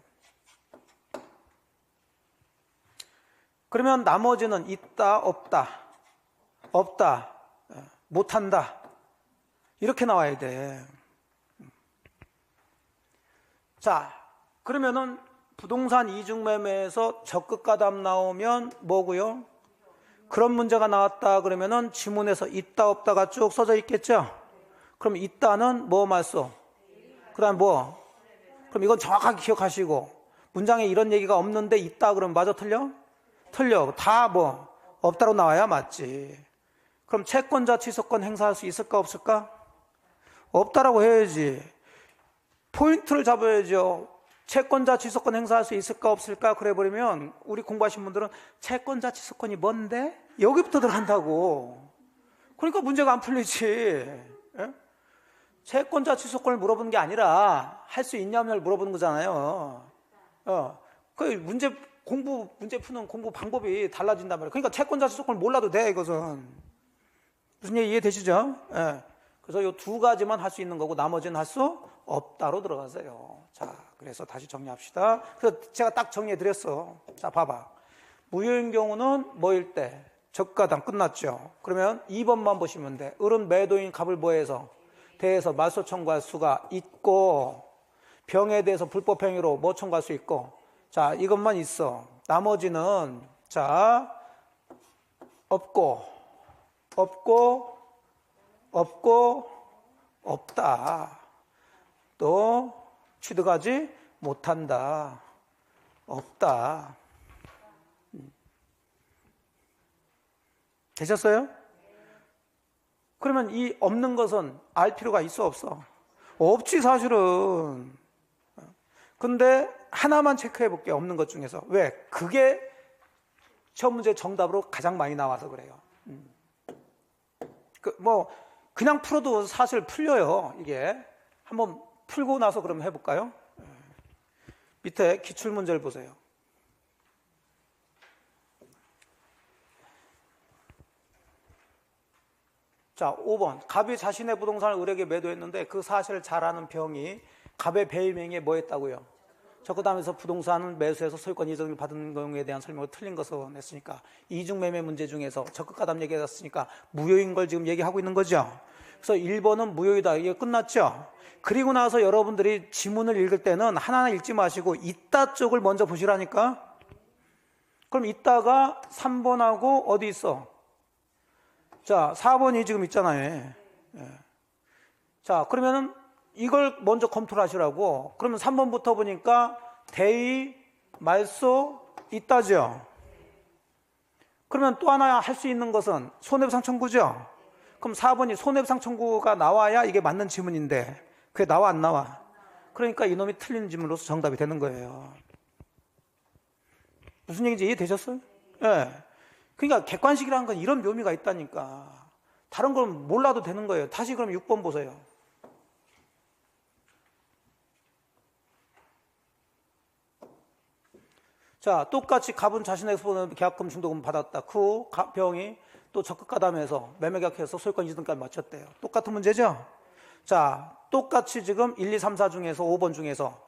그러면 나머지는 있다, 없다, 없다, 못한다 이렇게 나와야 돼. 자, 그러면은 부동산 이중매매에서 적극가담 나오면 뭐고요? 그런 문제가 나왔다 그러면은 지문에서 있다 없다가 쭉 써져 있겠죠? 그럼 있다는 뭐 말소? 그 다음 뭐? 그럼 이건 정확하게 기억하시고 문장에 이런 얘기가 없는데 있다 그러면 맞아 틀려? 틀려. 다 뭐? 없다로 나와야 맞지. 그럼 채권자 취소권 행사할 수 있을까 없을까? 없다라고 해야지. 포인트를 잡아야죠. 채권자 취소권 행사할 수 있을까 없을까 그래 버리면 우리 공부하신 분들은 채권자 취소권이 뭔데? 여기부터 들어간다고. 그러니까 문제가 안 풀리지. 예? 채권자 취소권을 물어보는 게 아니라 할 수 있냐 없냐를 물어보는 거잖아요. 그 문제 푸는 공부 방법이 달라진단 말이에요. 그러니까 채권자 취소권을 몰라도 돼 이것은. 무슨 얘기 이해되시죠? 예. 그래서 이 두 가지만 할 수 있는 거고 나머지는 할 수 없다로 들어가세요. 자, 그래서 다시 정리합시다. 그래서 제가 딱 정리해 드렸어. 자, 봐봐. 무효인 경우는 뭐일 때? 적가당 끝났죠. 그러면 2번만 보시면 돼. 을은 매도인 갑을 뭐해서? 대해서 말소 청구할 수가 있고 병에 대해서 불법 행위로 뭐 청구할 수 있고 자, 이것만 있어. 나머지는 자, 없고 없다. 또 취득하지 못한다. 없다. 되셨어요? 그러면 이 없는 것은 알 필요가 있어 없어? 없지 사실은. 근데 하나만 체크해 볼게요. 없는 것 중에서. 왜? 그게 시험 문제 정답으로 가장 많이 나와서 그래요. 그냥 풀어도 사실 풀려요. 이게 한번 풀고 나서 그럼 해볼까요? 밑에 기출문제를 보세요. 자, 5번. 갑이 자신의 부동산을 을에게 매도했는데 그 사실을 잘 아는 병이 갑의 배임행위에 뭐 했다고요? 적극담에서 부동산을 매수해서 소유권 이전을 받은 경우에 대한 설명을 틀린 것을 냈으니까 이중매매 문제 중에서 적극가담 얘기했으니까 무효인 걸 지금 얘기하고 있는 거죠. 그래서 1번은 무효이다. 이게 끝났죠. 그리고 나서 여러분들이 지문을 읽을 때는 하나하나 읽지 마시고 있다 쪽을 먼저 보시라니까. 그럼 있다가 3번하고 어디 있어? 자, 4번이 지금 있잖아요. 자, 그러면은 이걸 먼저 검토를 하시라고. 그러면 3번부터 보니까 대의, 말소, 있다죠. 그러면 또 하나 할 수 있는 것은 손해배상 청구죠. 그럼 4번이 손해배상 청구가 나와야 이게 맞는 지문인데 그게 나와 안 나와? 그러니까 이놈이 틀린 지문으로서 정답이 되는 거예요. 무슨 얘기인지 이해되셨어요? 예. 그러니까 객관식이라는 건 이런 묘미가 있다니까. 다른 건 몰라도 되는 거예요. 다시 그럼 6번 보세요. 자, 똑같이 갑은 자신에게서 보는 계약금 중도금 받았다. 그 병이 또 적극가담해서 매매계약해서 소유권 이전까지 마쳤대요. 똑같은 문제죠? 자, 똑같이 지금 1, 2, 3, 4 중에서 5번 중에서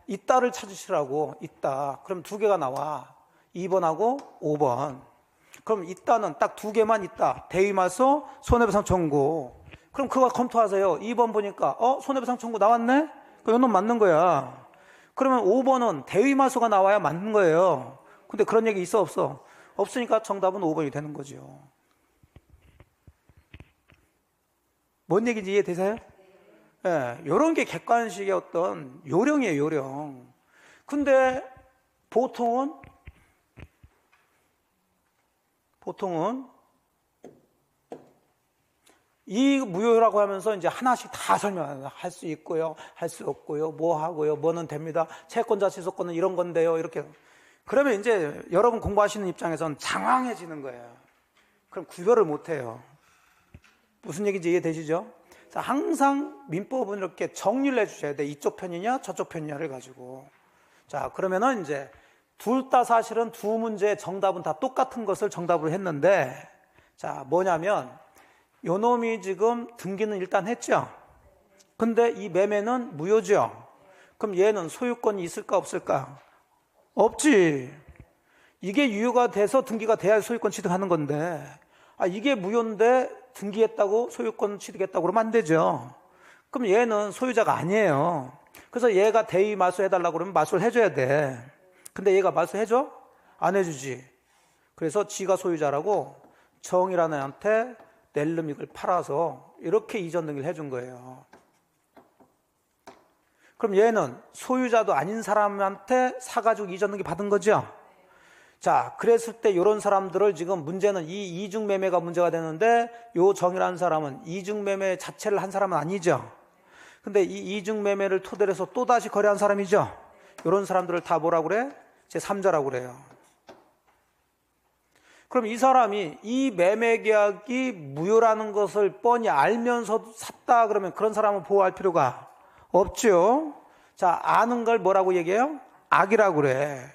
있다를 찾으시라고. 있다. 그럼 두 개가 나와. 2번하고 5번. 그럼 있다는 딱 두 개만 있다. 대의말소, 손해배상 청구. 그럼 그거 검토하세요. 2번 보니까 손해배상 청구 나왔네? 그럼 이놈 맞는 거야. 그러면 5번은 대의말소가 나와야 맞는 거예요. 근데 그런 얘기 있어 없어? 없으니까 정답은 5번이 되는 거죠. 뭔 얘기인지 이해되세요? 예, 이런 게 객관식의 어떤 요령이에요, 요령. 근데 보통은 이 무효라고 하면서 이제 하나씩 다 설명해요. 할 수 있고요, 할 수 없고요, 뭐 하고요, 뭐는 됩니다. 채권자 취소권은 이런 건데요, 이렇게. 그러면 이제 여러분 공부하시는 입장에선 장황해지는 거예요. 그럼 구별을 못 해요. 무슨 얘기인지 이해되시죠? 자, 항상 민법은 이렇게 정리를 해주셔야 돼. 이쪽 편이냐, 저쪽 편이냐를 가지고. 자, 그러면은 이제 둘 다 사실은 두 문제의 정답은 다 똑같은 것을 정답으로 했는데, 자, 뭐냐면, 요 놈이 지금 등기는 일단 했죠? 근데 이 매매는 무효죠. 그럼 얘는 소유권이 있을까 없을까? 없지. 이게 유효가 돼서 등기가 돼야 소유권 취득하는 건데, 이게 무효인데 등기했다고 소유권 취득했다고 그러면 안 되죠. 그럼 얘는 소유자가 아니에요. 그래서 얘가 대위 마수해달라고 그러면 마수를 해줘야 돼. 근데 얘가 마수해줘? 안 해주지. 그래서 지가 소유자라고 정이라는 애한테 낼름익을 팔아서 이렇게 이전 등기를 해준 거예요. 그럼 얘는 소유자도 아닌 사람한테 사가지고 이전 등기 받은 거죠. 자, 그랬을 때 이런 사람들을 지금 문제는 이 이중매매가 문제가 되는데, 요 정이라는 사람은 이중매매 자체를 한 사람은 아니죠. 근데 이 이중매매를 토대로 해서 또다시 거래한 사람이죠. 이런 사람들을 다 뭐라고 그래? 제3자라고 그래요. 그럼 이 사람이 이 매매계약이 무효라는 것을 뻔히 알면서도 샀다 그러면 그런 사람은 보호할 필요가 없죠. 자, 아는 걸 뭐라고 얘기해요? 악이라고 그래.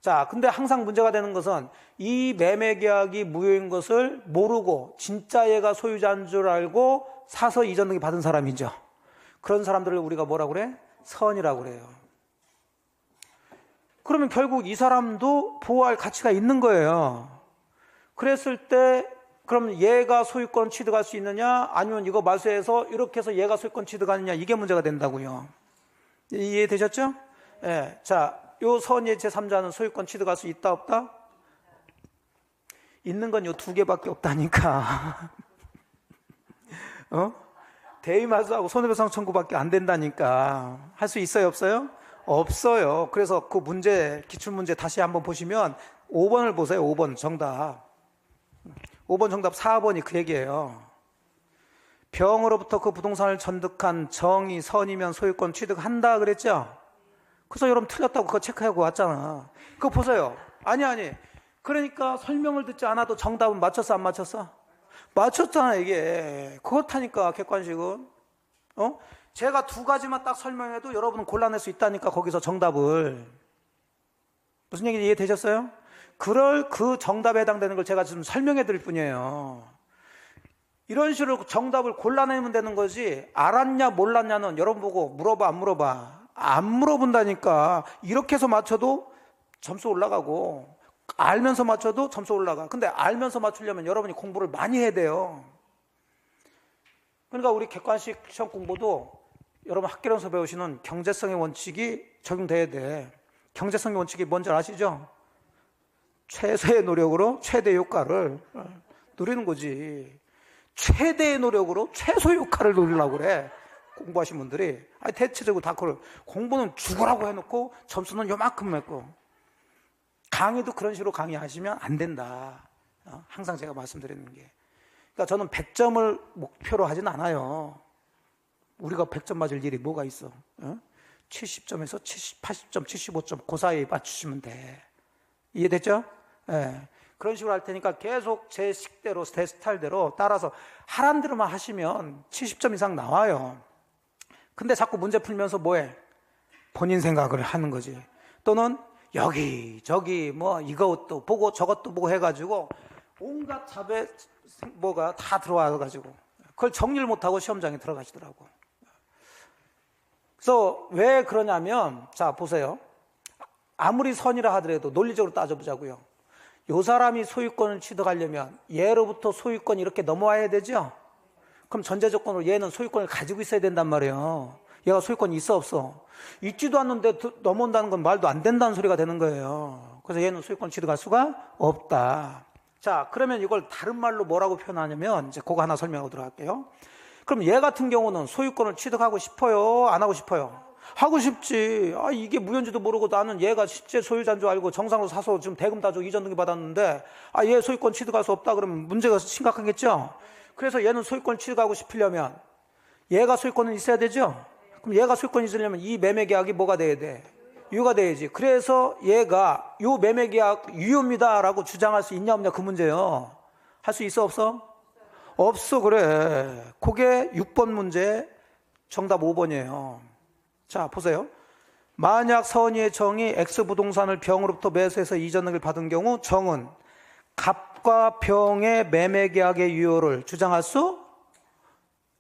자, 근데 항상 문제가 되는 것은 이 매매계약이 무효인 것을 모르고 진짜 얘가 소유자인 줄 알고 사서 이전 등기 받은 사람이죠. 그런 사람들을 우리가 뭐라고 그래? 선이라고 그래요. 그러면 결국 이 사람도 보호할 가치가 있는 거예요. 그랬을 때 그럼 얘가 소유권 취득할 수 있느냐, 아니면 이거 마수해서 이렇게 해서 얘가 소유권 취득하느냐, 이게 문제가 된다고요. 이해되셨죠? 예. 자, 요 선의 제3자는 소유권 취득할 수 있다 없다? 있는 건 요 두 개밖에 없다니까. 대의마수하고 손해배상 청구밖에 안 된다니까. 할 수 있어요 없어요? 없어요. 그래서 그 문제, 기출문제 다시 한번 보시면 5번을 보세요. 5번 정답. 5번 정답 4번이 그 얘기예요. 병으로부터 그 부동산을 전득한 정이 선이면 소유권 취득한다 그랬죠? 그래서 여러분 틀렸다고 그거 체크하고 왔잖아. 그거 보세요. 아니. 그러니까 설명을 듣지 않아도 정답은 맞췄어 안 맞췄어? 맞췄잖아 이게. 그렇다니까 객관식은. 제가 두 가지만 딱 설명해도 여러분은 골라낼 수 있다니까 거기서 정답을. 무슨 얘기 이해되셨어요? 그럴 그 정답에 해당되는 걸 제가 지금 설명해 드릴 뿐이에요. 이런 식으로 정답을 골라내면 되는 거지, 알았냐 몰랐냐는 여러분 보고 물어봐 안 물어봐? 안 물어본다니까. 이렇게 해서 맞춰도 점수 올라가고 알면서 맞춰도 점수 올라가. 근데 알면서 맞추려면 여러분이 공부를 많이 해야 돼요. 그러니까 우리 객관식 시험 공부도 여러분 학교에서 배우시는 경제성의 원칙이 적용돼야 돼. 경제성의 원칙이 뭔지 아시죠? 최소의 노력으로 최대 효과를 누리는 거지. 최대의 노력으로 최소의 효과를 누리려고 그래. 공부하신 분들이. 대체적으로 다 그걸. 공부는 죽으라고 해놓고 점수는 요만큼 맺고. 강의도 그런 식으로 강의하시면 안 된다. 항상 제가 말씀드리는 게. 그러니까 저는 100점을 목표로 하진 않아요. 우리가 100점 맞을 일이 뭐가 있어. 70점에서 70, 80점, 75점 그 사이에 맞추시면 돼. 이해됐죠? 네. 그런 식으로 할 테니까 계속 제 식대로, 제 스타일대로 따라서 하란 대로만 하시면 70점 이상 나와요. 근데 자꾸 문제 풀면서 뭐해? 본인 생각을 하는 거지. 또는 여기 저기 뭐 이것도 보고 저것도 보고 해가지고 온갖 잡에 뭐가 다 들어와가지고 그걸 정리를 못하고 시험장에 들어가시더라고. 그래서 왜 그러냐면, 자 보세요. 아무리 선이라 하더라도 논리적으로 따져보자고요. 요 사람이 소유권을 취득하려면 얘로부터 소유권이 이렇게 넘어와야 되죠? 그럼 전제 조건으로 얘는 소유권을 가지고 있어야 된단 말이에요. 얘가 소유권이 있어 없어? 있지도 않는데 넘어온다는 건 말도 안 된다는 소리가 되는 거예요. 그래서 얘는 소유권을 취득할 수가 없다. 자, 그러면 이걸 다른 말로 뭐라고 표현하냐면, 이제 그거 하나 설명하고 들어갈게요. 그럼 얘 같은 경우는 소유권을 취득하고 싶어요? 안 하고 싶어요? 하고 싶지. 이게 무효인지도 모르고 나는 얘가 실제 소유자인 줄 알고 정상으로 사서 지금 대금 다주고 이전 등기 받았는데, 얘 소유권 취득할 수 없다 그러면 문제가 심각하겠죠? 그래서 얘는 소유권 취득하고 싶으려면 얘가 소유권은 있어야 되죠? 그럼 얘가 소유권이 있으려면 이 매매계약이 뭐가 돼야 돼? 유효가 돼야지. 그래서 얘가 요 매매계약 유효입니다 라고 주장할 수 있냐 없냐 그 문제예요. 할 수 있어 없어? 없어. 그래. 그게 6번 문제 정답 5번이에요. 자 보세요. 만약 선의의 정이 X부동산을 병으로부터 매수해서 이전 등기를 받은 경우 정은 갑과 병의 매매계약의 유효를 주장할 수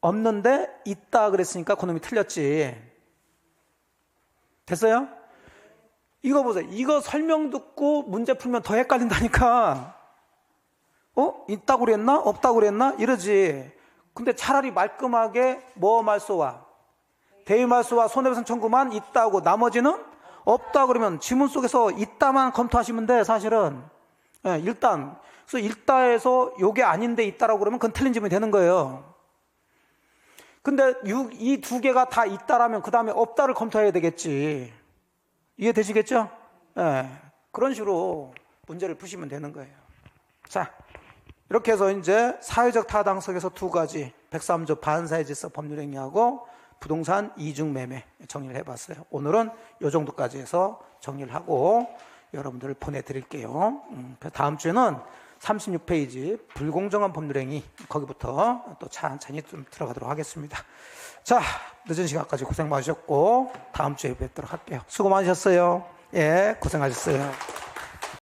없는데 있다 그랬으니까 그놈이 틀렸지. 됐어요? 이거 보세요. 이거 설명 듣고 문제 풀면 더 헷갈린다니까. 있다고 그랬나? 없다고 그랬나? 이러지. 근데 차라리 말끔하게 뭐 말소와 대위 말소와 손해배상 청구만 있다고 나머지는 없다 그러면 지문 속에서 있다만 검토하시면 돼. 사실은 일단 그래서 있다에서 요게 아닌데 있다라고 그러면 그건 틀린 질문이 되는 거예요. 근데 이 두 개가 다 있다라면 그 다음에 없다를 검토해야 되겠지. 이해되시겠죠? 그런 식으로 문제를 푸시면 되는 거예요. 자, 이렇게 해서 이제 사회적 타당성에서 두 가지 103조 반사의 질서 법률행위하고 부동산 이중매매 정리를 해봤어요. 오늘은 이 정도까지 해서 정리를 하고 여러분들을 보내드릴게요. 다음 주에는 36페이지 불공정한 법률행위 거기부터 또 천천히 좀 들어가도록 하겠습니다. 자, 늦은 시간까지 고생 많으셨고 다음 주에 뵙도록 할게요. 수고 많으셨어요. 예, 고생하셨어요.